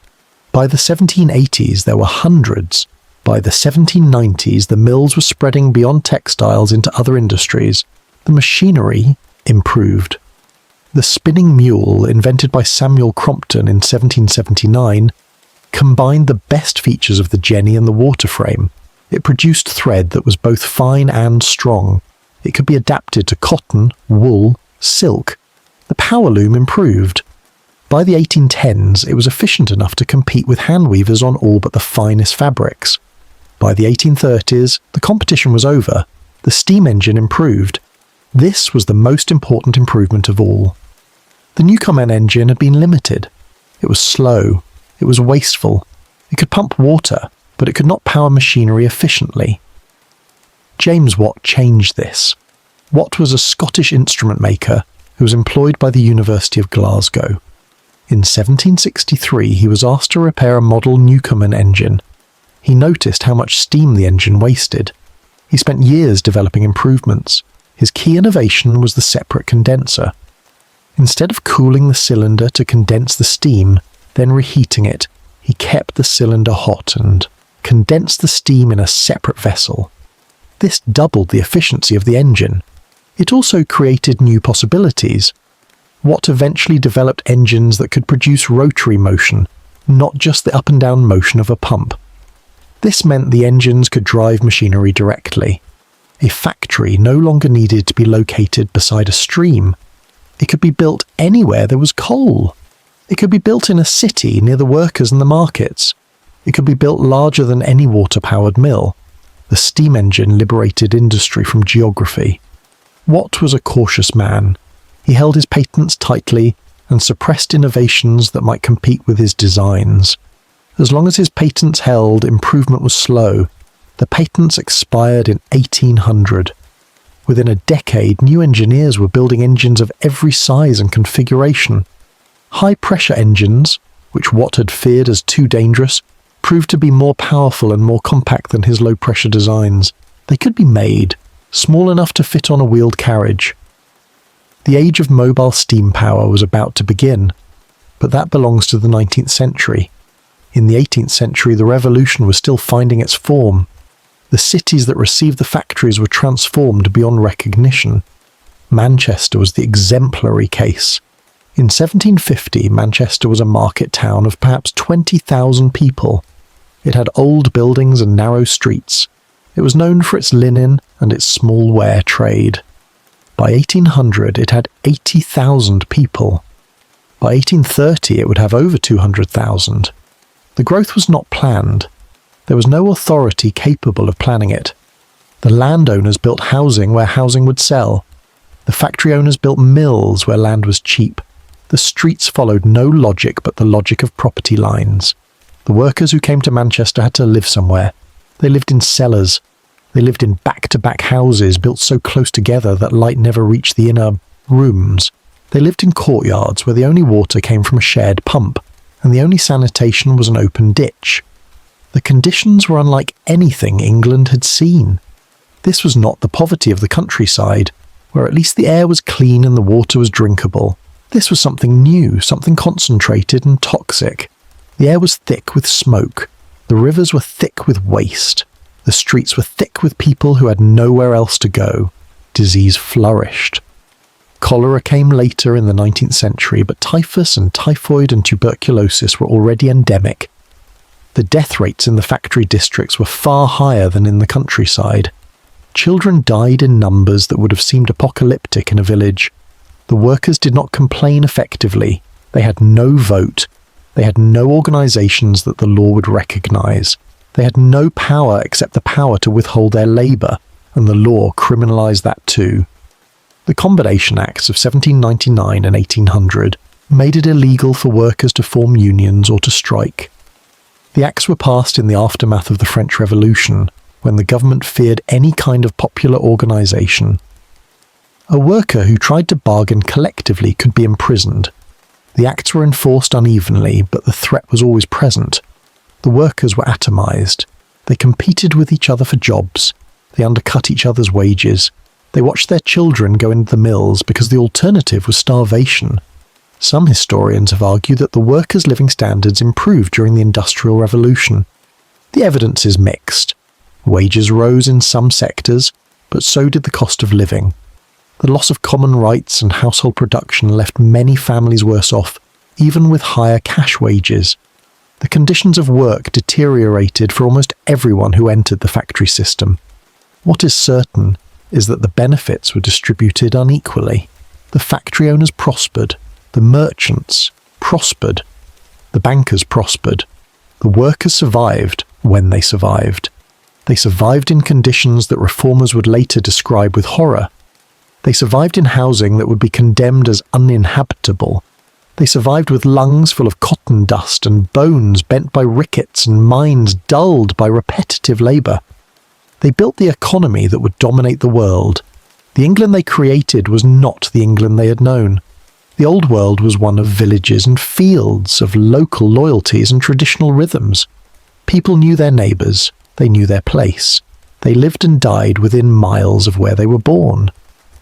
By the 1780s there were hundreds. By the 1790s the mills were spreading beyond textiles into other industries. The machinery improved. The spinning mule, invented by Samuel Crompton in 1779, combined the best features of the jenny and the water frame. It produced thread that was both fine and strong. It could be adapted to cotton, wool, silk. The power loom improved. By the 1810s, it was efficient enough to compete with hand weavers on all but the finest fabrics. By the 1830s, the competition was over. The steam engine improved. This was the most important improvement of all. The Newcomen engine had been limited. It was slow. It was wasteful. It could pump water, but it could not power machinery efficiently. James Watt changed this. Watt was a Scottish instrument maker who was employed by the University of Glasgow. In 1763, he was asked to repair a model Newcomen engine. He noticed how much steam the engine wasted. He spent years developing improvements. His key innovation was the separate condenser. Instead of cooling the cylinder to condense the steam, then reheating it, he kept the cylinder hot and condensed the steam in a separate vessel. This doubled the efficiency of the engine. It also created new possibilities. Watt eventually developed engines that could produce rotary motion, not just the up and down motion of a pump. This meant the engines could drive machinery directly. A factory no longer needed to be located beside a stream. It could be built anywhere there was coal. It could be built in a city near the workers and the markets. It could be built larger than any water-powered mill. The steam engine liberated industry from geography. Watt was a cautious man. He held his patents tightly and suppressed innovations that might compete with his designs. As long as his patents held, improvement was slow. The patents expired in 1800. Within a decade, new engineers were building engines of every size and configuration. High-pressure engines, which Watt had feared as too dangerous, proved to be more powerful and more compact than his low-pressure designs. They could be made, small enough to fit on a wheeled carriage. The age of mobile steam power was about to begin, but that belongs to the 19th century. In the 18th century, the revolution was still finding its form. The cities that received the factories were transformed beyond recognition. Manchester was the exemplary case. In 1750, Manchester was a market town of perhaps 20,000 people. It had old buildings and narrow streets. It was known for its linen and its small ware trade. By 1800, it had 80,000 people. By 1830, it would have over 200,000. The growth was not planned. There was no authority capable of planning it. The landowners built housing where housing would sell. The factory owners built mills where land was cheap. The streets followed no logic but the logic of property lines. The workers who came to Manchester had to live somewhere. They lived in cellars. They lived in back-to-back houses built so close together that light never reached the inner rooms. They lived in courtyards where the only water came from a shared pump, and the only sanitation was an open ditch. The conditions were unlike anything England had seen. This was not the poverty of the countryside, where at least the air was clean and the water was drinkable. This was something new, something concentrated and toxic. The air was thick with smoke. The rivers were thick with waste. The streets were thick with people who had nowhere else to go. Disease flourished. Cholera came later in the 19th century, but typhus and typhoid and tuberculosis were already endemic. The death rates in the factory districts were far higher than in the countryside. Children died in numbers that would have seemed apocalyptic in a village. The workers did not complain effectively. They had no vote. They had no organisations that the law would recognise. They had no power except the power to withhold their labour, and the law criminalised that too. The Combination Acts of 1799 and 1800 made it illegal for workers to form unions or to strike. The acts were passed in the aftermath of the French Revolution, when the government feared any kind of popular organisation. A worker who tried to bargain collectively could be imprisoned. The acts were enforced unevenly, but the threat was always present. The workers were atomised. They competed with each other for jobs. They undercut each other's wages. They watched their children go into the mills because the alternative was starvation. Some historians have argued that the workers' living standards improved during the Industrial Revolution. The evidence is mixed. Wages rose in some sectors, but so did the cost of living. The loss of common rights and household production left many families worse off, even with higher cash wages. The conditions of work deteriorated for almost everyone who entered the factory system. What is certain is that the benefits were distributed unequally. The factory owners prospered. The merchants prospered. The bankers prospered. The workers survived when they survived. They survived in conditions that reformers would later describe with horror. They survived in housing that would be condemned as uninhabitable. They survived with lungs full of cotton dust and bones bent by rickets and minds dulled by repetitive labour. They built the economy that would dominate the world. The England they created was not the England they had known. The old world was one of villages and fields, of local loyalties and traditional rhythms. People knew their neighbours. They knew their place. They lived and died within miles of where they were born.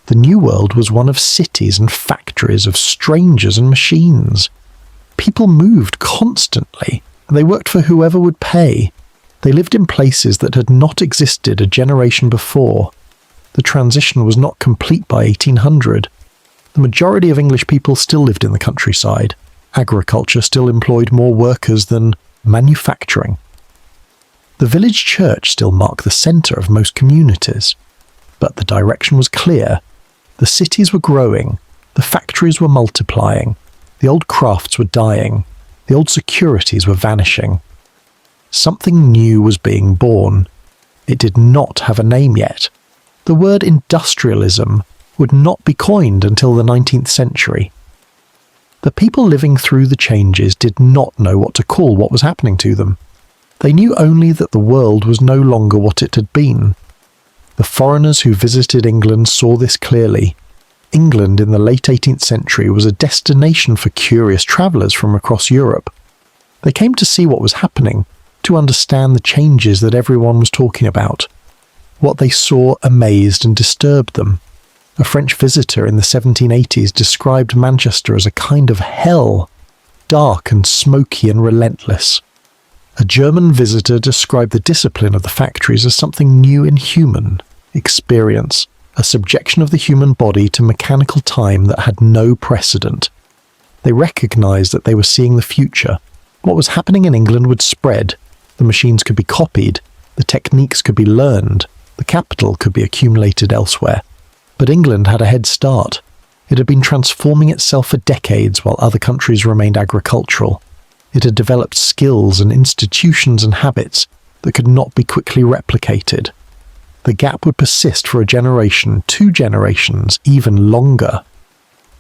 The new world was one of cities and factories, of strangers and machines. People moved constantly, and they worked for whoever would pay. They lived in places that had not existed a generation before. The transition was not complete by 1800. The majority of English people still lived in the countryside. Agriculture still employed more workers than manufacturing. The village church still marked the centre of most communities. But the direction was clear. The cities were growing. The factories were multiplying. The old crafts were dying. The old securities were vanishing. Something new was being born. It did not have a name yet. The word industrialism would not be coined until the 19th century. The people living through the changes did not know what to call what was happening to them. They knew only that the world was no longer what it had been. The foreigners who visited England saw this clearly. England in the late 18th century was a destination for curious travellers from across Europe. They came to see what was happening, to understand the changes that everyone was talking about. What they saw amazed and disturbed them. A French visitor in the 1780s described Manchester as a kind of hell, dark and smoky and relentless. A German visitor described the discipline of the factories as something new in human experience, a subjection of the human body to mechanical time that had no precedent. They recognized that they were seeing the future. What was happening in England would spread. The machines could be copied, the techniques could be learned, the capital could be accumulated elsewhere. But England had a head start. It had been transforming itself for decades while other countries remained agricultural. It had developed skills and institutions and habits that could not be quickly replicated. The gap would persist for a generation, 2 generations, even longer.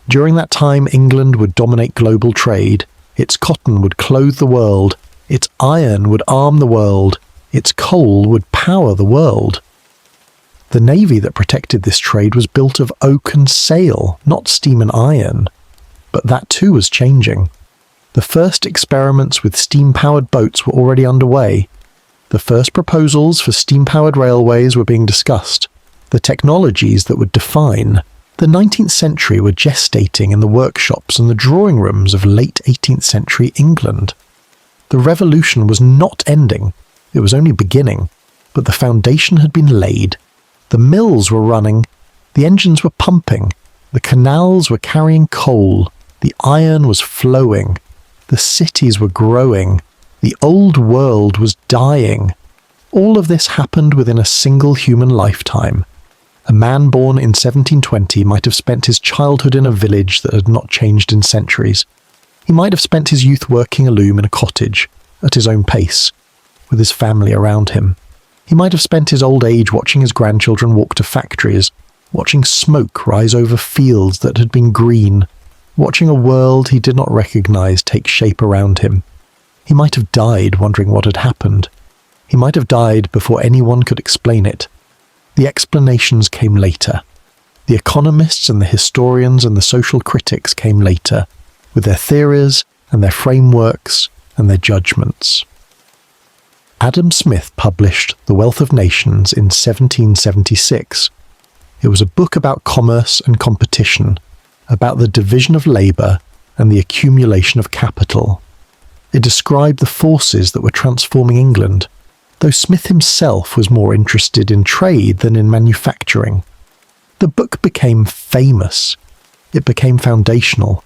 During that time, England would dominate global trade. Its cotton would clothe the world. Its iron would arm the world. Its coal would power the world. The navy that protected this trade was built of oak and sail, not steam and iron. But that too was changing. The first experiments with steam-powered boats were already underway. The first proposals for steam-powered railways were being discussed. The technologies that would define the 19th century were gestating in the workshops and the drawing rooms of late 18th century England. The revolution was not ending, it was only beginning, but the foundation had been laid. The mills were running, the engines were pumping, the canals were carrying coal, the iron was flowing, the cities were growing, the old world was dying. All of this happened within a single human lifetime. A man born in 1720 might have spent his childhood in a village that had not changed in centuries. He might have spent his youth working a loom in a cottage, at his own pace, with his family around him. He might have spent his old age watching his grandchildren walk to factories, watching smoke rise over fields that had been green, watching a world he did not recognize take shape around him. He might have died wondering what had happened. He might have died before anyone could explain it. The explanations came later. The economists and the historians and the social critics came later, with their theories and their frameworks and their judgments. Adam Smith published The Wealth of Nations in 1776. It was a book about commerce and competition, about the division of labour and the accumulation of capital. It described the forces that were transforming England, though Smith himself was more interested in trade than in manufacturing. The book became famous. It became foundational.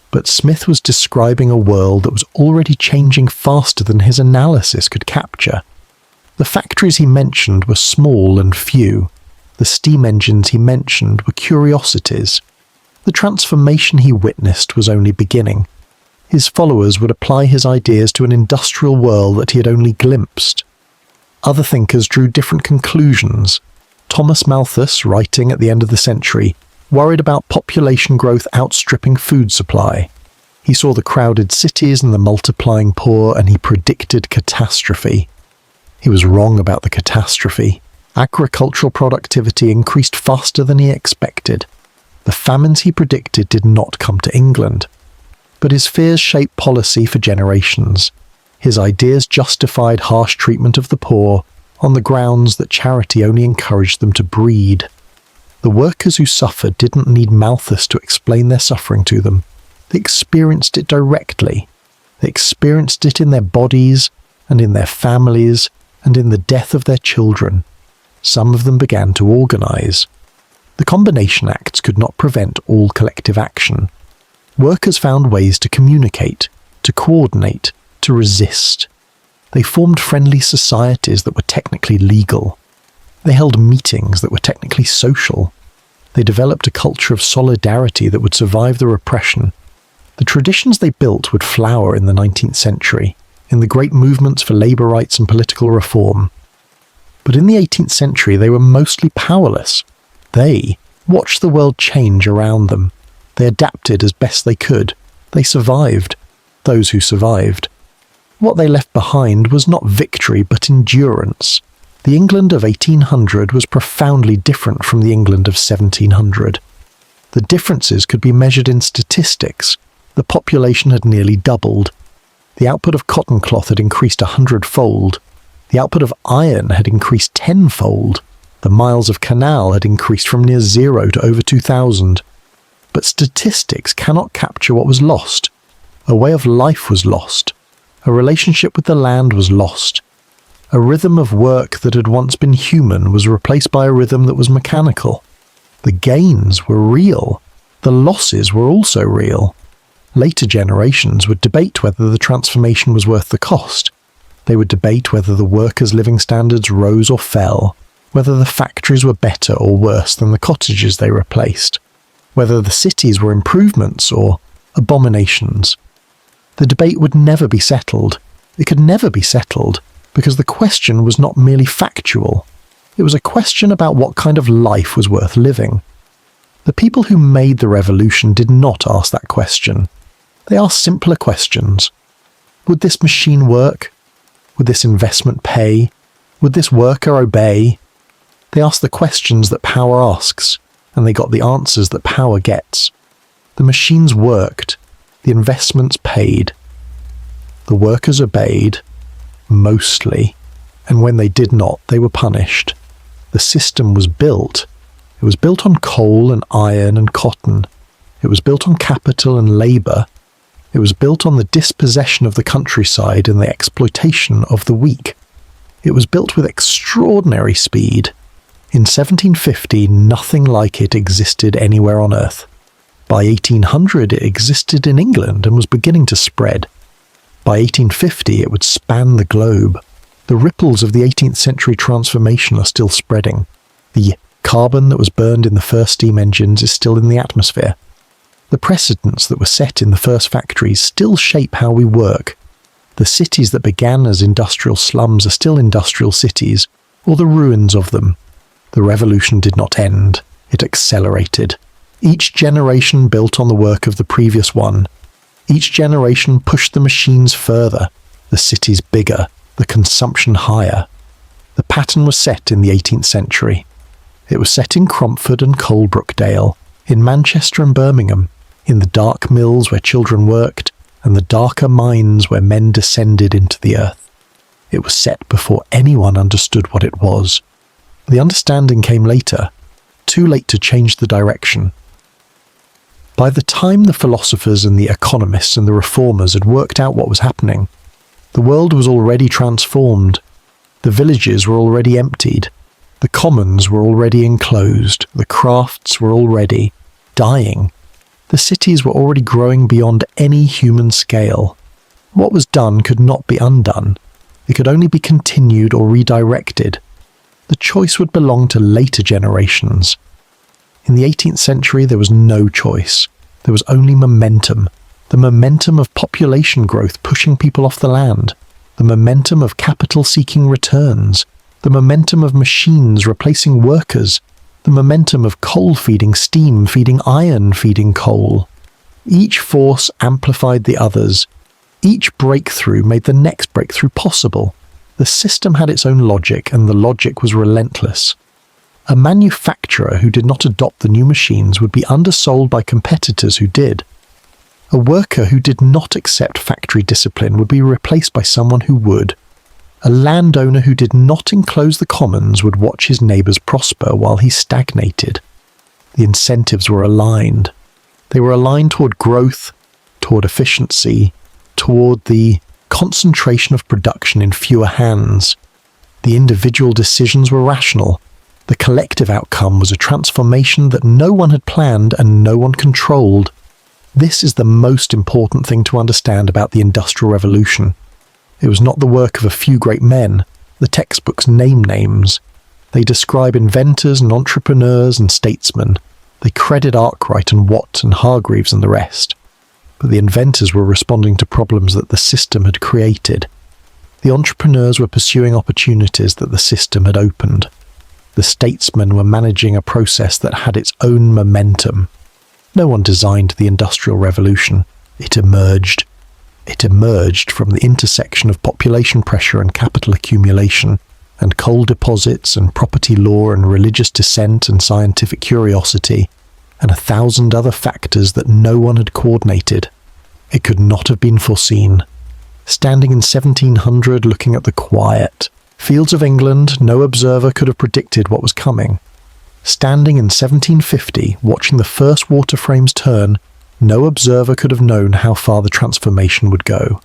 But Smith was describing a world that was already changing faster than his analysis could capture. The factories he mentioned were small and few. The steam engines he mentioned were curiosities. The transformation he witnessed was only beginning. His followers would apply his ideas to an industrial world that he had only glimpsed. Other thinkers drew different conclusions. Thomas Malthus, writing at the end of the century, worried about population growth outstripping food supply. He saw the crowded cities and the multiplying poor, and he predicted catastrophe. He was wrong about the catastrophe. Agricultural productivity increased faster than he expected. The famines he predicted did not come to England. But his fears shaped policy for generations. His ideas justified harsh treatment of the poor on the grounds that charity only encouraged them to breed. The workers who suffered didn't need Malthus to explain their suffering to them. They experienced it directly. They experienced it in their bodies and in their families and in the death of their children. Some of them began to organize. The Combination Acts could not prevent all collective action. Workers found ways to communicate, to coordinate, to resist. They formed friendly societies that were technically legal. They held meetings that were technically social. They developed a culture of solidarity that would survive the repression. The traditions they built would flower in the 19th century, in the great movements for labour rights and political reform. But in the 18th century they were mostly powerless. They watched the world change around them. They adapted as best they could. They survived. Those who survived. What they left behind was not victory but endurance. The England of 1800 was profoundly different from the England of 1700. The differences could be measured in statistics. The population had nearly doubled. The output of cotton cloth had increased 100-fold. The output of iron had increased 10-fold. The miles of canal had increased from near zero to over 2,000. But statistics cannot capture what was lost. A way of life was lost. A relationship with the land was lost. A rhythm of work that had once been human was replaced by a rhythm that was mechanical. The gains were real. The losses were also real. Later generations would debate whether the transformation was worth the cost. They would debate whether the workers' living standards rose or fell, whether the factories were better or worse than the cottages they replaced, whether the cities were improvements or abominations. The debate would never be settled. It could never be settled, because the question was not merely factual. It was a question about what kind of life was worth living. The people who made the revolution did not ask that question. They asked simpler questions. Would this machine work? Would this investment pay? Would this worker obey? They asked the questions that power asks, and they got the answers that power gets. The machines worked. The investments paid. The workers obeyed, mostly, and when they did not, they were punished. The system was built. It was built on coal and iron and cotton. It was built on capital and labour. It was built on the dispossession of the countryside and the exploitation of the weak. It was built with extraordinary speed. In 1750, nothing like it existed anywhere on Earth. By 1800, it existed in England and was beginning to spread. By 1850, it would span the globe. The ripples of the 18th century transformation are still spreading. The carbon that was burned in the first steam engines is still in the atmosphere. The precedents that were set in the first factories still shape how we work. The cities that began as industrial slums are still industrial cities, or the ruins of them. The revolution did not end. It accelerated. Each generation built on the work of the previous one. Each generation pushed the machines further, the cities bigger, the consumption higher. The pattern was set in the 18th century. It was set in Cromford and Coalbrookdale, in Manchester and Birmingham, in the dark mills where children worked, and the darker mines where men descended into the earth. It was set before anyone understood what it was. The understanding came later, too late to change the direction. By the time the philosophers and the economists and the reformers had worked out what was happening, the world was already transformed. The villages were already emptied. The commons were already enclosed. The crafts were already dying. The cities were already growing beyond any human scale. What was done could not be undone. It could only be continued or redirected. The choice would belong to later generations. In the 18th century, there was no choice. There was only momentum. The momentum of population growth pushing people off the land. The momentum of capital seeking returns. The momentum of machines replacing workers. The momentum of coal feeding steam, feeding iron, feeding coal. Each force amplified the others. Each breakthrough made the next breakthrough possible. The system had its own logic, and the logic was relentless. A manufacturer who did not adopt the new machines would be undersold by competitors who did. A worker who did not accept factory discipline would be replaced by someone who would. A landowner who did not enclose the commons would watch his neighbours prosper while he stagnated. The incentives were aligned. They were aligned toward growth, toward efficiency, toward the concentration of production in fewer hands. The individual decisions were rational. The collective outcome was a transformation that no one had planned and no one controlled. This is the most important thing to understand about the Industrial Revolution. It was not the work of a few great men. The textbooks name names. They describe inventors and entrepreneurs and statesmen. They credit Arkwright and Watt and Hargreaves and the rest. But the inventors were responding to problems that the system had created. The entrepreneurs were pursuing opportunities that the system had opened. The statesmen were managing a process that had its own momentum. No one designed the Industrial Revolution. It emerged. It emerged from the intersection of population pressure and capital accumulation, and coal deposits and property law and religious dissent and scientific curiosity, and 1,000 other factors that no one had coordinated. It could not have been foreseen. Standing in 1700 looking at the quiet, Fields of England, no observer could have predicted what was coming. Standing in 1750, watching the first water frames turn, no observer could have known how far the transformation would go.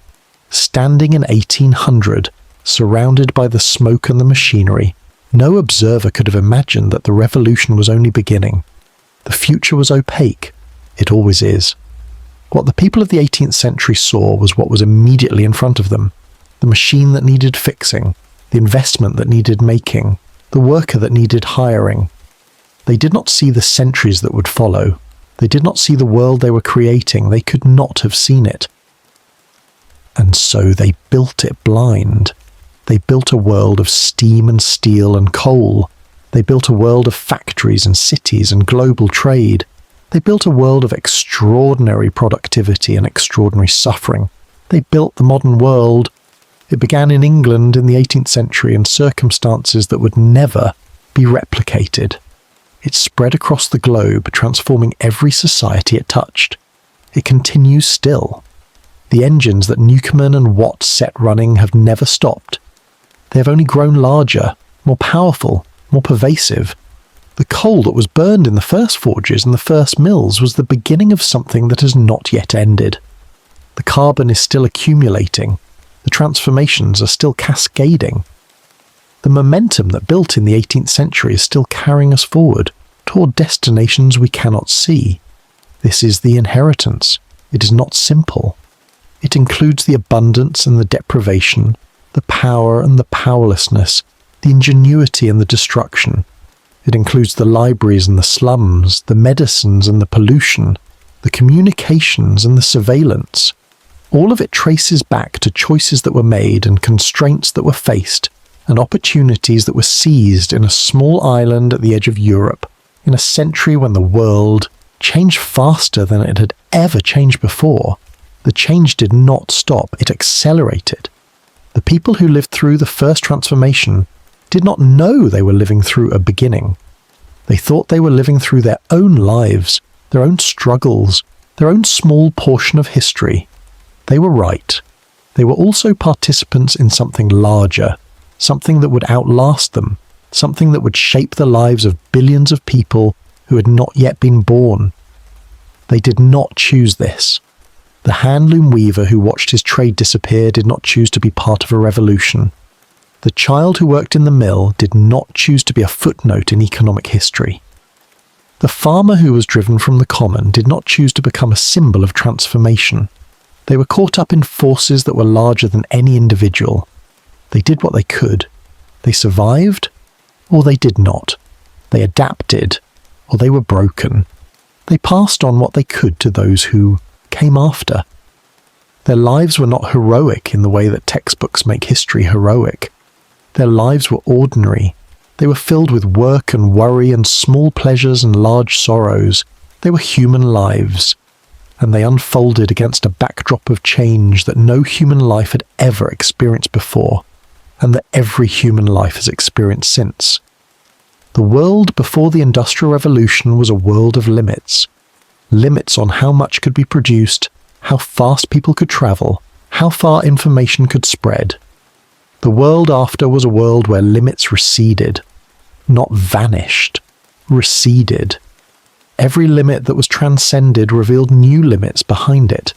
Standing in 1800, surrounded by the smoke and the machinery, no observer could have imagined that the revolution was only beginning. The future was opaque. It always is. What the people of the 18th century saw was what was immediately in front of them. The machine that needed fixing, the investment that needed making, the worker that needed hiring. They did not see the centuries that would follow. They did not see the world they were creating. They could not have seen it. And so they built it blind. They built a world of steam and steel and coal. They built a world of factories and cities and global trade. They built a world of extraordinary productivity and extraordinary suffering. They built the modern world. It began in England in the 18th century in circumstances that would never be replicated. It spread across the globe, transforming every society it touched. It continues still. The engines that Newcomen and Watt set running have never stopped. They have only grown larger, more powerful, more pervasive. The coal that was burned in the first forges and the first mills was the beginning of something that has not yet ended. The carbon is still accumulating. The transformations are still cascading. The momentum that built in the 18th century is still carrying us forward toward destinations we cannot see. This is the inheritance. It is not simple. It includes the abundance and the deprivation, the power and the powerlessness, the ingenuity and the destruction. It includes the libraries and the slums, the medicines and the pollution, the communications and the surveillance. All of it traces back to choices that were made and constraints that were faced, and opportunities that were seized in a small island at the edge of Europe, in a century when the world changed faster than it had ever changed before. The change did not stop, it accelerated. The people who lived through the first transformation did not know they were living through a beginning. They thought they were living through their own lives, their own struggles, their own small portion of history. They were right. They were also participants in something larger, something that would outlast them, something that would shape the lives of billions of people who had not yet been born. They did not choose this. The handloom weaver who watched his trade disappear did not choose to be part of a revolution. The child who worked in the mill did not choose to be a footnote in economic history. The farmer who was driven from the common did not choose to become a symbol of transformation. They were caught up in forces that were larger than any individual. They did what they could. They survived, or they did not. They adapted, or they were broken. They passed on what they could to those who came after. Their lives were not heroic in the way that textbooks make history heroic. Their lives were ordinary. They were filled with work and worry and small pleasures and large sorrows. They were human lives, and they unfolded against a backdrop of change that no human life had ever experienced before, and that every human life has experienced since. The world before the Industrial Revolution was a world of limits. Limits on how much could be produced, how fast people could travel, how far information could spread. The world after was a world where limits receded, not vanished, receded. Every limit that was transcended revealed new limits behind it.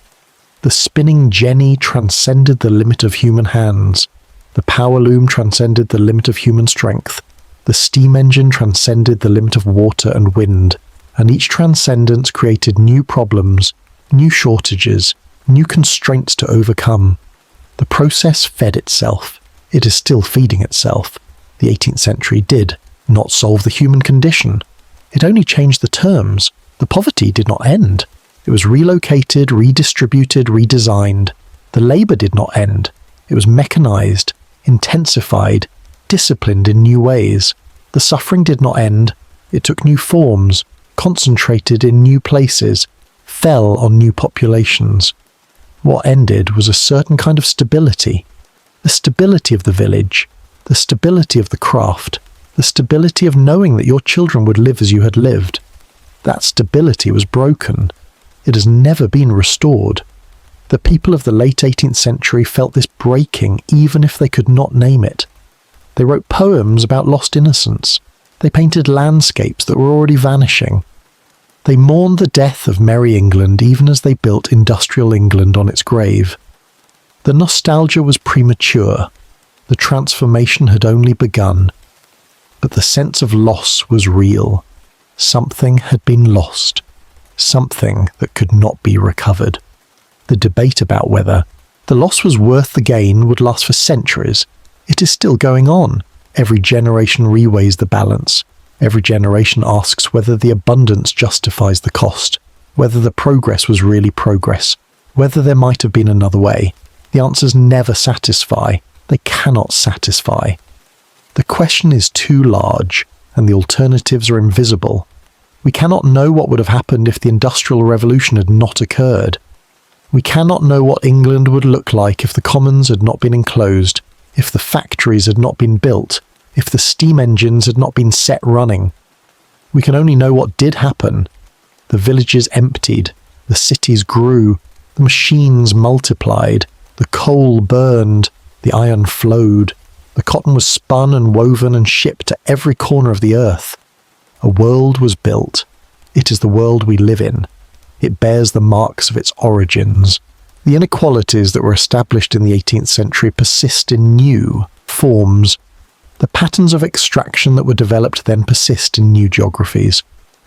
The spinning jenny transcended the limit of human hands. The power loom transcended the limit of human strength. The steam engine transcended the limit of water and wind, and each transcendence created new problems, new shortages, new constraints to overcome. The process fed itself. It is still feeding itself. The 18th century did not solve the human condition. It only changed the terms. The poverty did not end. It was relocated, redistributed, redesigned. The labour did not end. It was mechanized, intensified, disciplined in new ways. The suffering did not end. It took new forms, concentrated in new places, fell on new populations. What ended was a certain kind of stability. The stability of the village, the stability of the craft, the stability of knowing that your children would live as you had lived. That stability was broken. It has never been restored. The people of the late 18th century felt this breaking even if they could not name it. They wrote poems about lost innocence. They painted landscapes that were already vanishing. They mourned the death of merry England even as they built industrial England on its grave. The nostalgia was premature. The transformation had only begun. But the sense of loss was real. Something had been lost. Something that could not be recovered. The debate about whether the loss was worth the gain would last for centuries. It is still going on. Every generation reweighs the balance. Every generation asks whether the abundance justifies the cost, whether the progress was really progress, whether there might have been another way. The answers never satisfy. They cannot satisfy. The question is too large, and the alternatives are invisible. We cannot know what would have happened if the Industrial Revolution had not occurred. We cannot know what England would look like if the commons had not been enclosed, if the factories had not been built, if the steam engines had not been set running. We can only know what did happen. The villages emptied, the cities grew, the machines multiplied, the coal burned, the iron flowed, the cotton was spun and woven and shipped to every corner of the earth. A world was built. It is the world we live in. It bears the marks of its origins. The inequalities that were established in the 18th century persist in new forms. The patterns of extraction that were developed then persist in new geographies.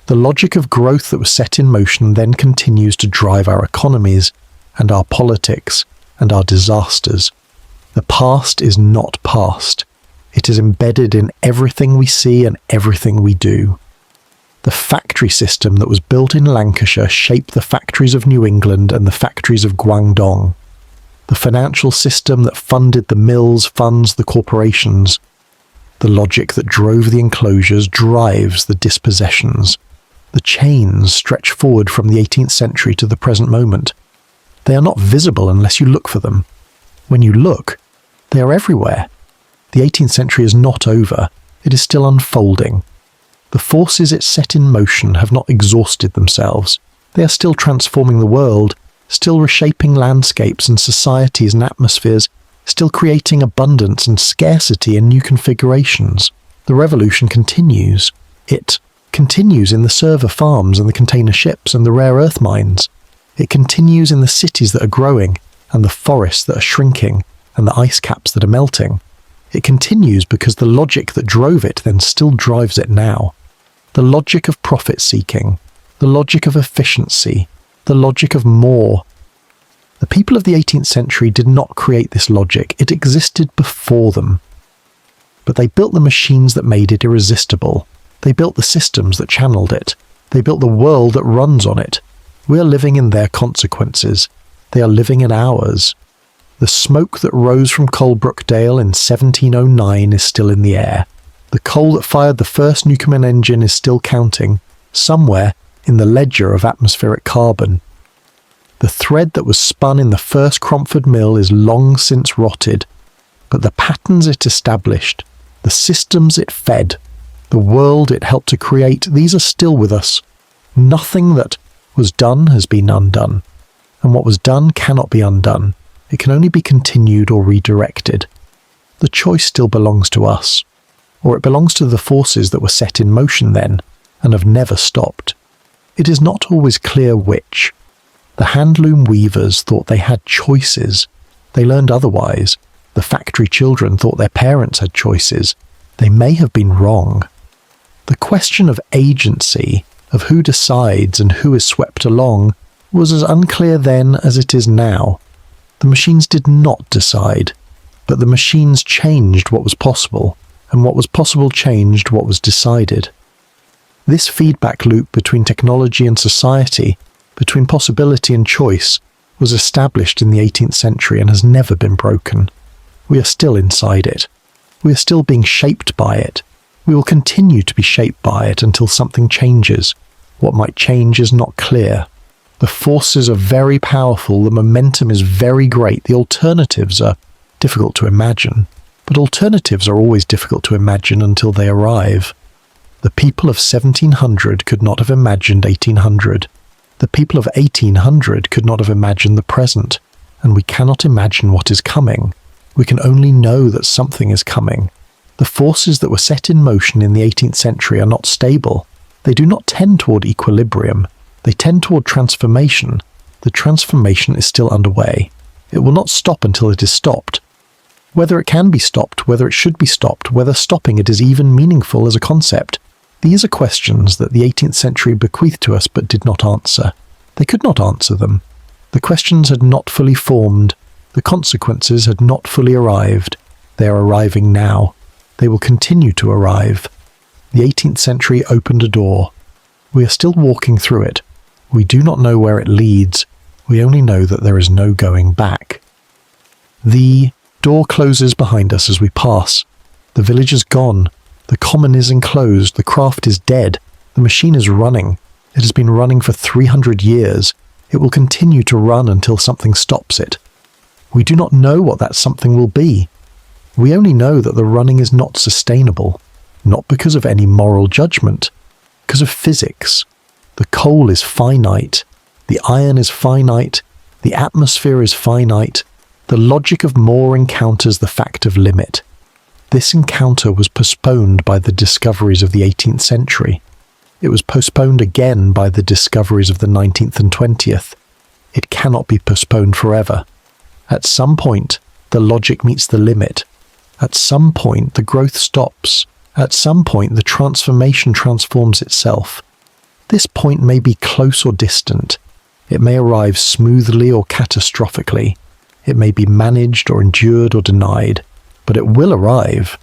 The logic of growth that was set in motion then continues to drive our economies and our politics and our disasters. The past is not past. It is embedded in everything we see and everything we do. The factory system that was built in Lancashire shaped the factories of New England and the factories of Guangdong. The financial system that funded the mills funds the corporations. The logic that drove the enclosures drives the dispossessions. The chains stretch forward from the 18th century to the present moment. They are not visible unless you look for them. When you look, they are everywhere. The 18th century is not over. It is still unfolding. The forces it set in motion have not exhausted themselves. They are still transforming the world, still reshaping landscapes and societies and atmospheres, still creating abundance and scarcity in new configurations. The revolution continues. It continues in the server farms and the container ships and the rare earth mines. It continues in the cities that are growing and the forests that are shrinking and the ice caps that are melting. It continues because the logic that drove it then still drives it now. The logic of profit-seeking, the logic of efficiency, the logic of more. The people of the 18th century did not create this logic. It existed before them. But they built the machines that made it irresistible. They built the systems that channeled it. They built the world that runs on it. We are living in their consequences. They are living in ours. The smoke that rose from Coalbrookdale in 1709 is still in the air. The coal that fired the first Newcomen engine is still counting, somewhere in the ledger of atmospheric carbon. The thread that was spun in the first Cromford mill is long since rotted, but the patterns it established, the systems it fed, the world it helped to create, these are still with us. Nothing that was done has been undone, and what was done cannot be undone. It can only be continued or redirected. The choice still belongs to us, or it belongs to the forces that were set in motion then and have never stopped. It is not always clear which. The handloom weavers thought they had choices. They learned otherwise. The factory children thought their parents had choices. They may have been wrong. The question of agency, of who decides and who is swept along, was as unclear then as it is now. The machines did not decide, but the machines changed what was possible, and what was possible changed what was decided. This feedback loop between technology and society, between possibility and choice, was established in the 18th century and has never been broken. We are still inside it. We are still being shaped by it. We will continue to be shaped by it until something changes. What might change is not clear. The forces are very powerful, the momentum is very great, the alternatives are difficult to imagine. But alternatives are always difficult to imagine until they arrive. The people of 1700 could not have imagined 1800. The people of 1800 could not have imagined the present, and we cannot imagine what is coming. We can only know that something is coming. The forces that were set in motion in the 18th century are not stable. They do not tend toward equilibrium. They tend toward transformation. The transformation is still underway. It will not stop until it is stopped. Whether it can be stopped, whether it should be stopped, whether stopping it is even meaningful as a concept, these are questions that the 18th century bequeathed to us but did not answer. They could not answer them. The questions had not fully formed. The consequences had not fully arrived. They are arriving now. They will continue to arrive. The 18th century opened a door. We are still walking through it. We do not know where it leads. We only know that there is no going back. The door closes behind us as we pass. The village is gone. The common is enclosed. The craft is dead. The machine is running. It has been running for 300 years. It will continue to run until something stops it. We do not know what that something will be. We only know that the running is not sustainable, not because of any moral judgment, because of physics. The coal is finite. The iron is finite. The atmosphere is finite. The logic of more encounters the fact of limit. This encounter was postponed by the discoveries of the 18th century. It was postponed again by the discoveries of the 19th and 20th. It cannot be postponed forever. At some point, the logic meets the limit. At some point, the growth stops. At some point, the transformation transforms itself. This point may be close or distant. It may arrive smoothly or catastrophically. It may be managed or endured or denied, but it will arrive.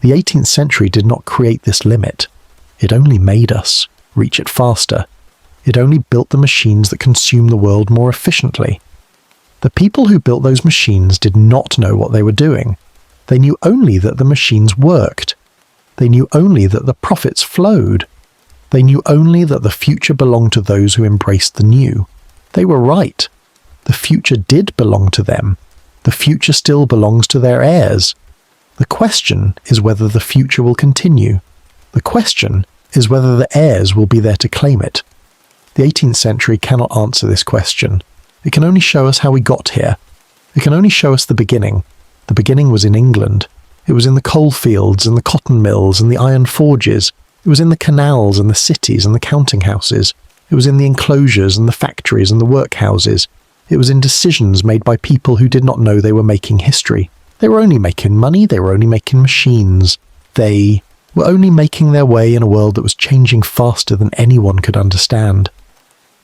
The 18th century did not create this limit. It only made us reach it faster. It only built the machines that consume the world more efficiently. The people who built those machines did not know what they were doing. They knew only that the machines worked. They knew only that the profits flowed. They knew only that the future belonged to those who embraced the new. They were right. The future did belong to them. The future still belongs to their heirs. The question is whether the future will continue. The question is whether the heirs will be there to claim it. The 18th century cannot answer this question. It can only show us how we got here. It can only show us the beginning. The beginning was in England. It was in the coal fields and the cotton mills and the iron forges. It was in the canals and the cities and the counting houses. It was in the enclosures and the factories and the workhouses. It was in decisions made by people who did not know they were making history. They were only making money. They were only making machines. They were only making their way in a world that was changing faster than anyone could understand.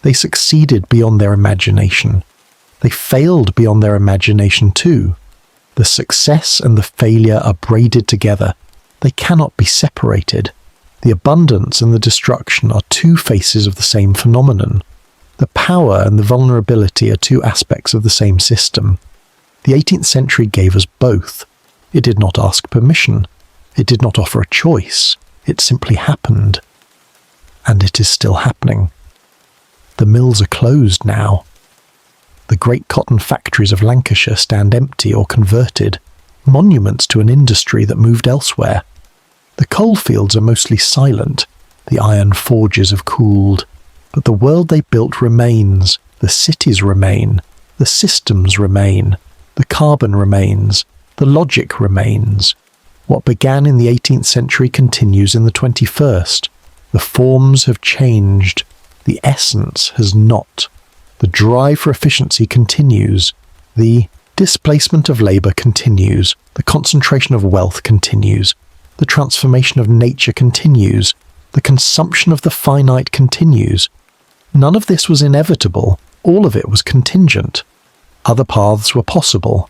They succeeded beyond their imagination. They failed beyond their imagination too. The success and the failure are braided together. They cannot be separated. The abundance and the destruction are two faces of the same phenomenon. The power and the vulnerability are two aspects of the same system. The 18th century gave us both. It did not ask permission. It did not offer a choice. It simply happened. And it is still happening. The mills are closed now. The great cotton factories of Lancashire stand empty or converted, monuments to an industry that moved elsewhere. The coal fields are mostly silent. The iron forges have cooled. But the world they built remains. The cities remain. The systems remain. The carbon remains. The logic remains. What began in the 18th century continues in the 21st. The forms have changed. The essence has not. The drive for efficiency continues. The displacement of labour continues. The concentration of wealth continues. The transformation of nature continues. The consumption of the finite continues. None of this was inevitable. All of it was contingent. Other paths were possible.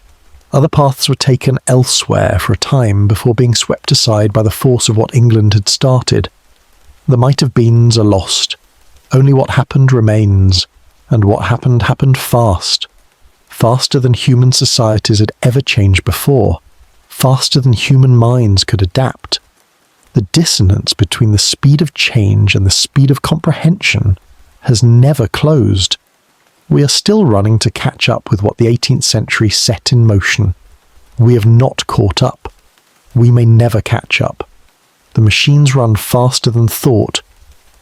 Other paths were taken elsewhere for a time before being swept aside by the force of what England had started. The might-have-beens are lost. Only what happened remains. And what happened fast. Faster than human societies had ever changed before. Faster than human minds could adapt. The dissonance between the speed of change and the speed of comprehension has never closed. We are still running to catch up with what the 18th century set in motion. We have not caught up. We may never catch up. The machines run faster than thought.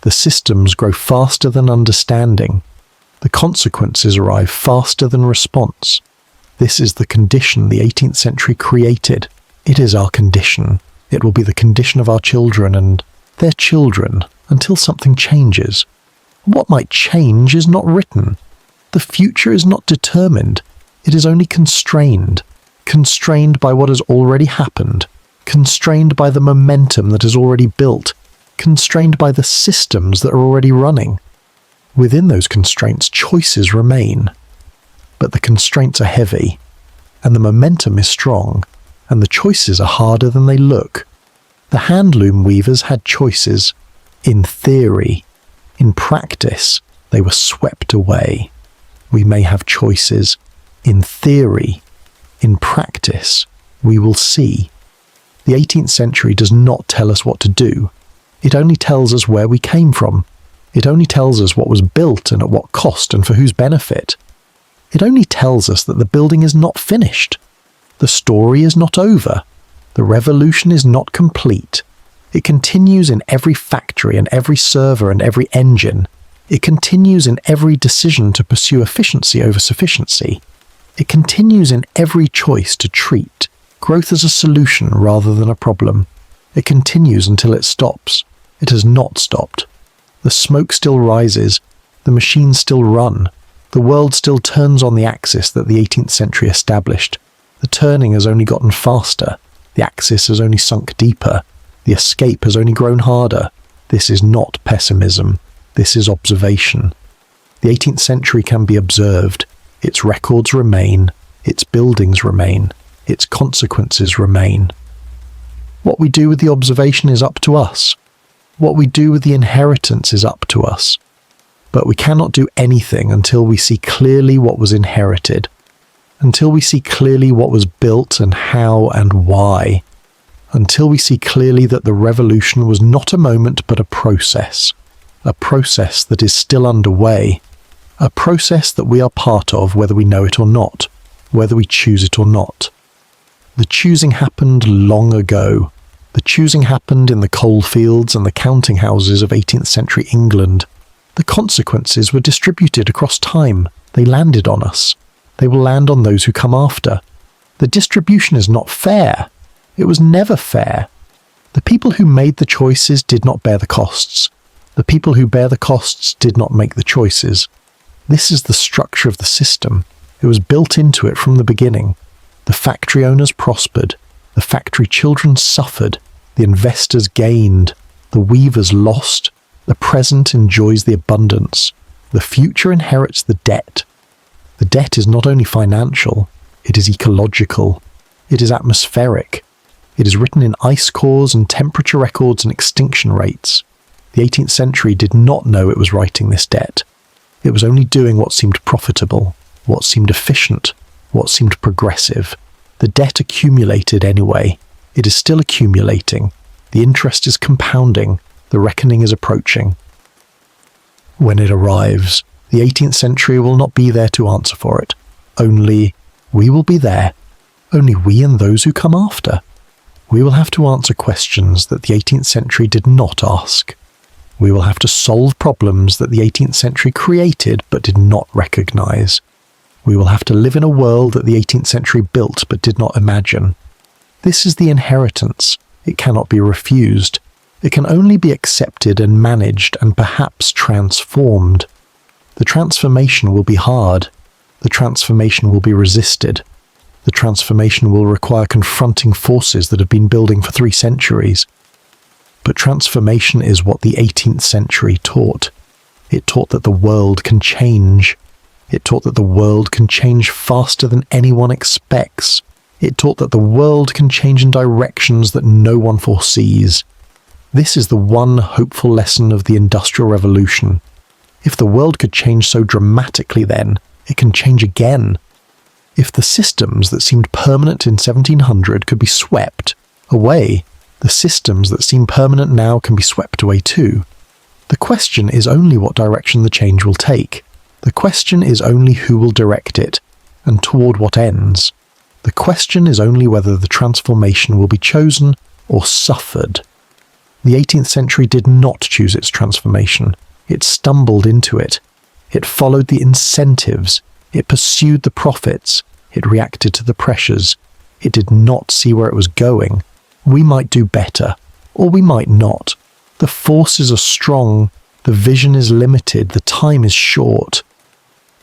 The systems grow faster than understanding. The consequences arrive faster than response. This is the condition the 18th century created. It is our condition. It will be the condition of our children and their children until something changes. What might change is not written. The future is not determined. It is only constrained by what has already happened, constrained by the momentum that is already built, constrained by the systems that are already running. Within those constraints, choices remain. But the constraints are heavy, and the momentum is strong, and the choices are harder than they look. The handloom weavers had choices. In theory, in practice, they were swept away. We may have choices. In theory, in practice, we will see. The 18th century does not tell us what to do. It only tells us where we came from. It only tells us what was built and at what cost and for whose benefit. It only tells us that the building is not finished. The story is not over. The revolution is not complete. It continues in every factory and every server and every engine. It continues in every decision to pursue efficiency over sufficiency. It continues in every choice to treat growth as a solution rather than a problem. It continues until it stops. It has not stopped. The smoke still rises. The machines still run. The world still turns on the axis that the 18th century established. The turning has only gotten faster. The axis has only sunk deeper. The escape has only grown harder. This is not pessimism. This is observation. The 18th century can be observed. Its records remain. Its buildings remain. Its consequences remain. What we do with the observation is up to us. What we do with the inheritance is up to us. But we cannot do anything until we see clearly what was inherited, until we see clearly what was built and how and why, until we see clearly that the revolution was not a moment but a process that is still underway, a process that we are part of whether we know it or not, whether we choose it or not. The choosing happened long ago. The choosing happened in the coal fields and the counting houses of 18th century England. The consequences were distributed across time. They landed on us. They will land on those who come after. The distribution is not fair. It was never fair. The people who made the choices did not bear the costs. The people who bear the costs did not make the choices. This is the structure of the system. It was built into it from the beginning. The factory owners prospered. The factory children suffered. The investors gained. The weavers lost. The present enjoys the abundance. The future inherits the debt. The debt is not only financial, it is ecological. It is atmospheric. It is written in ice cores and temperature records and extinction rates. The 18th century did not know it was writing this debt. It was only doing what seemed profitable, what seemed efficient, what seemed progressive. The debt accumulated anyway. It is still accumulating. The interest is compounding. The reckoning is approaching. When it arrives, the 18th century will not be there to answer for it. Only we will be there. Only we and those who come after. We will have to answer questions that the 18th century did not ask. We will have to solve problems that the 18th century created but did not recognize. We will have to live in a world that the 18th century built but did not imagine. This is the inheritance. It cannot be refused. It can only be accepted and managed and perhaps transformed. The transformation will be hard. The transformation will be resisted. The transformation will require confronting forces that have been building for 3 centuries. But transformation is what the 18th century taught. It taught that the world can change. It taught that the world can change faster than anyone expects. It taught that the world can change in directions that no one foresees. This is the one hopeful lesson of the Industrial Revolution. If the world could change so dramatically then, it can change again. If the systems that seemed permanent in 1700 could be swept away, the systems that seem permanent now can be swept away too. The question is only what direction the change will take. The question is only who will direct it, and toward what ends. The question is only whether the transformation will be chosen or suffered. The 18th century did not choose its transformation. It stumbled into it. It followed the incentives. It pursued the profits. It reacted to the pressures. It did not see where it was going. We might do better, or we might not. The forces are strong, the vision is limited, the time is short.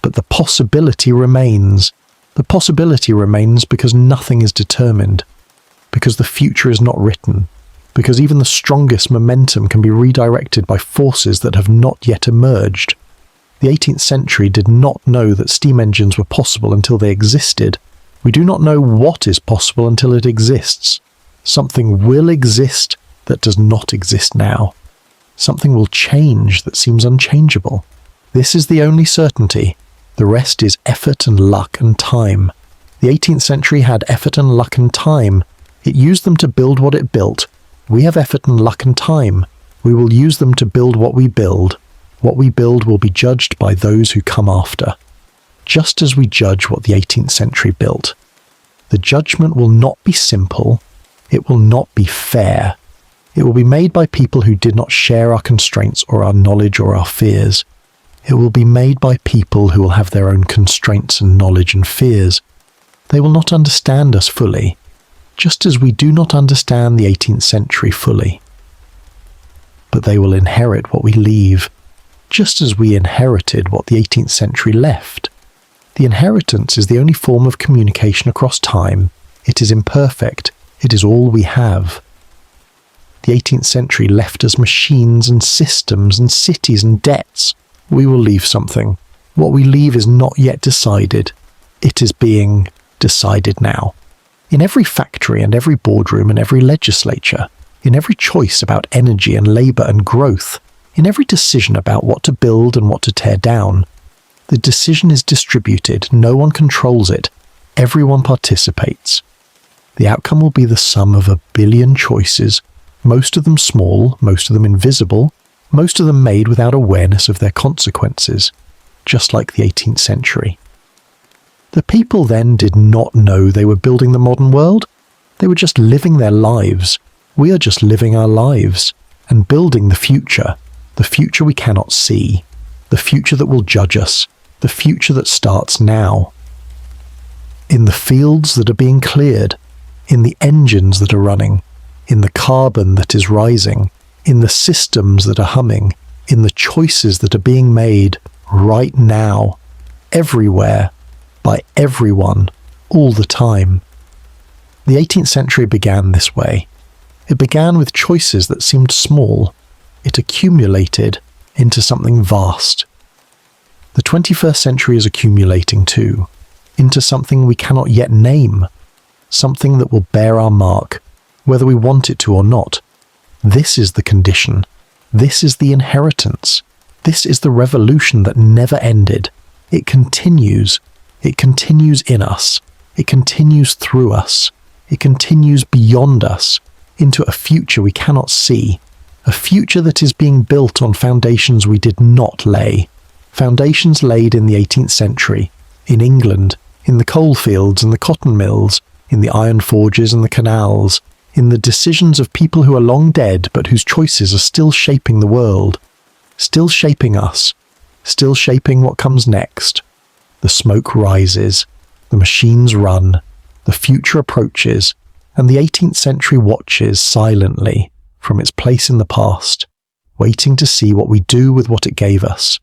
But the possibility remains. The possibility remains because nothing is determined, because the future is not written, because even the strongest momentum can be redirected by forces that have not yet emerged. The 18th century did not know that steam engines were possible until they existed. We do not know what is possible until it exists. Something will exist that does not exist now. Something will change that seems unchangeable. This is the only certainty. The rest is effort and luck and time. The 18th century had effort and luck and time. It used them to build what it built. We have effort and luck and time. We will use them to build what we build. What we build will be judged by those who come after, just as we judge what the 18th century built. The judgment will not be simple. It will not be fair. It will be made by people who did not share our constraints or our knowledge or our fears. It will be made by people who will have their own constraints and knowledge and fears. They will not understand us fully, just as we do not understand the 18th century fully. But they will inherit what we leave, just as we inherited what the 18th century left. The inheritance is the only form of communication across time. It is imperfect. It is all we have. The 18th century left us machines and systems and cities and debts. We will leave something. What we leave is not yet decided. It is being decided now. In every factory and every boardroom and every legislature, in every choice about energy and labour and growth, in every decision about what to build and what to tear down, the decision is distributed. No one controls it. Everyone participates. The outcome will be the sum of 1 billion choices, most of them small, most of them invisible, most of them made without awareness of their consequences, just like the 18th century. The people then did not know they were building the modern world. They were just living their lives. We are just living our lives and building the future we cannot see, the future that will judge us, the future that starts now. In the fields that are being cleared, in the engines that are running, in the carbon that is rising, in the systems that are humming, in the choices that are being made right now, everywhere, by everyone, all the time. The 18th century began this way. It began with choices that seemed small. It accumulated into something vast. The 21st century is accumulating too, into something we cannot yet name, something that will bear our mark, whether we want it to or not. This is the condition. This is the inheritance. This is the revolution that never ended. It continues. It continues in us. It continues through us. It continues beyond us, into a future we cannot see, a future that is being built on foundations we did not lay, foundations laid in the 18th century, in England, in the coalfields and the cotton mills, in the iron forges and the canals, in the decisions of people who are long dead but whose choices are still shaping the world, still shaping us, still shaping what comes next. The smoke rises, the machines run, the future approaches, and the 18th century watches silently from its place in the past, waiting to see what we do with what it gave us.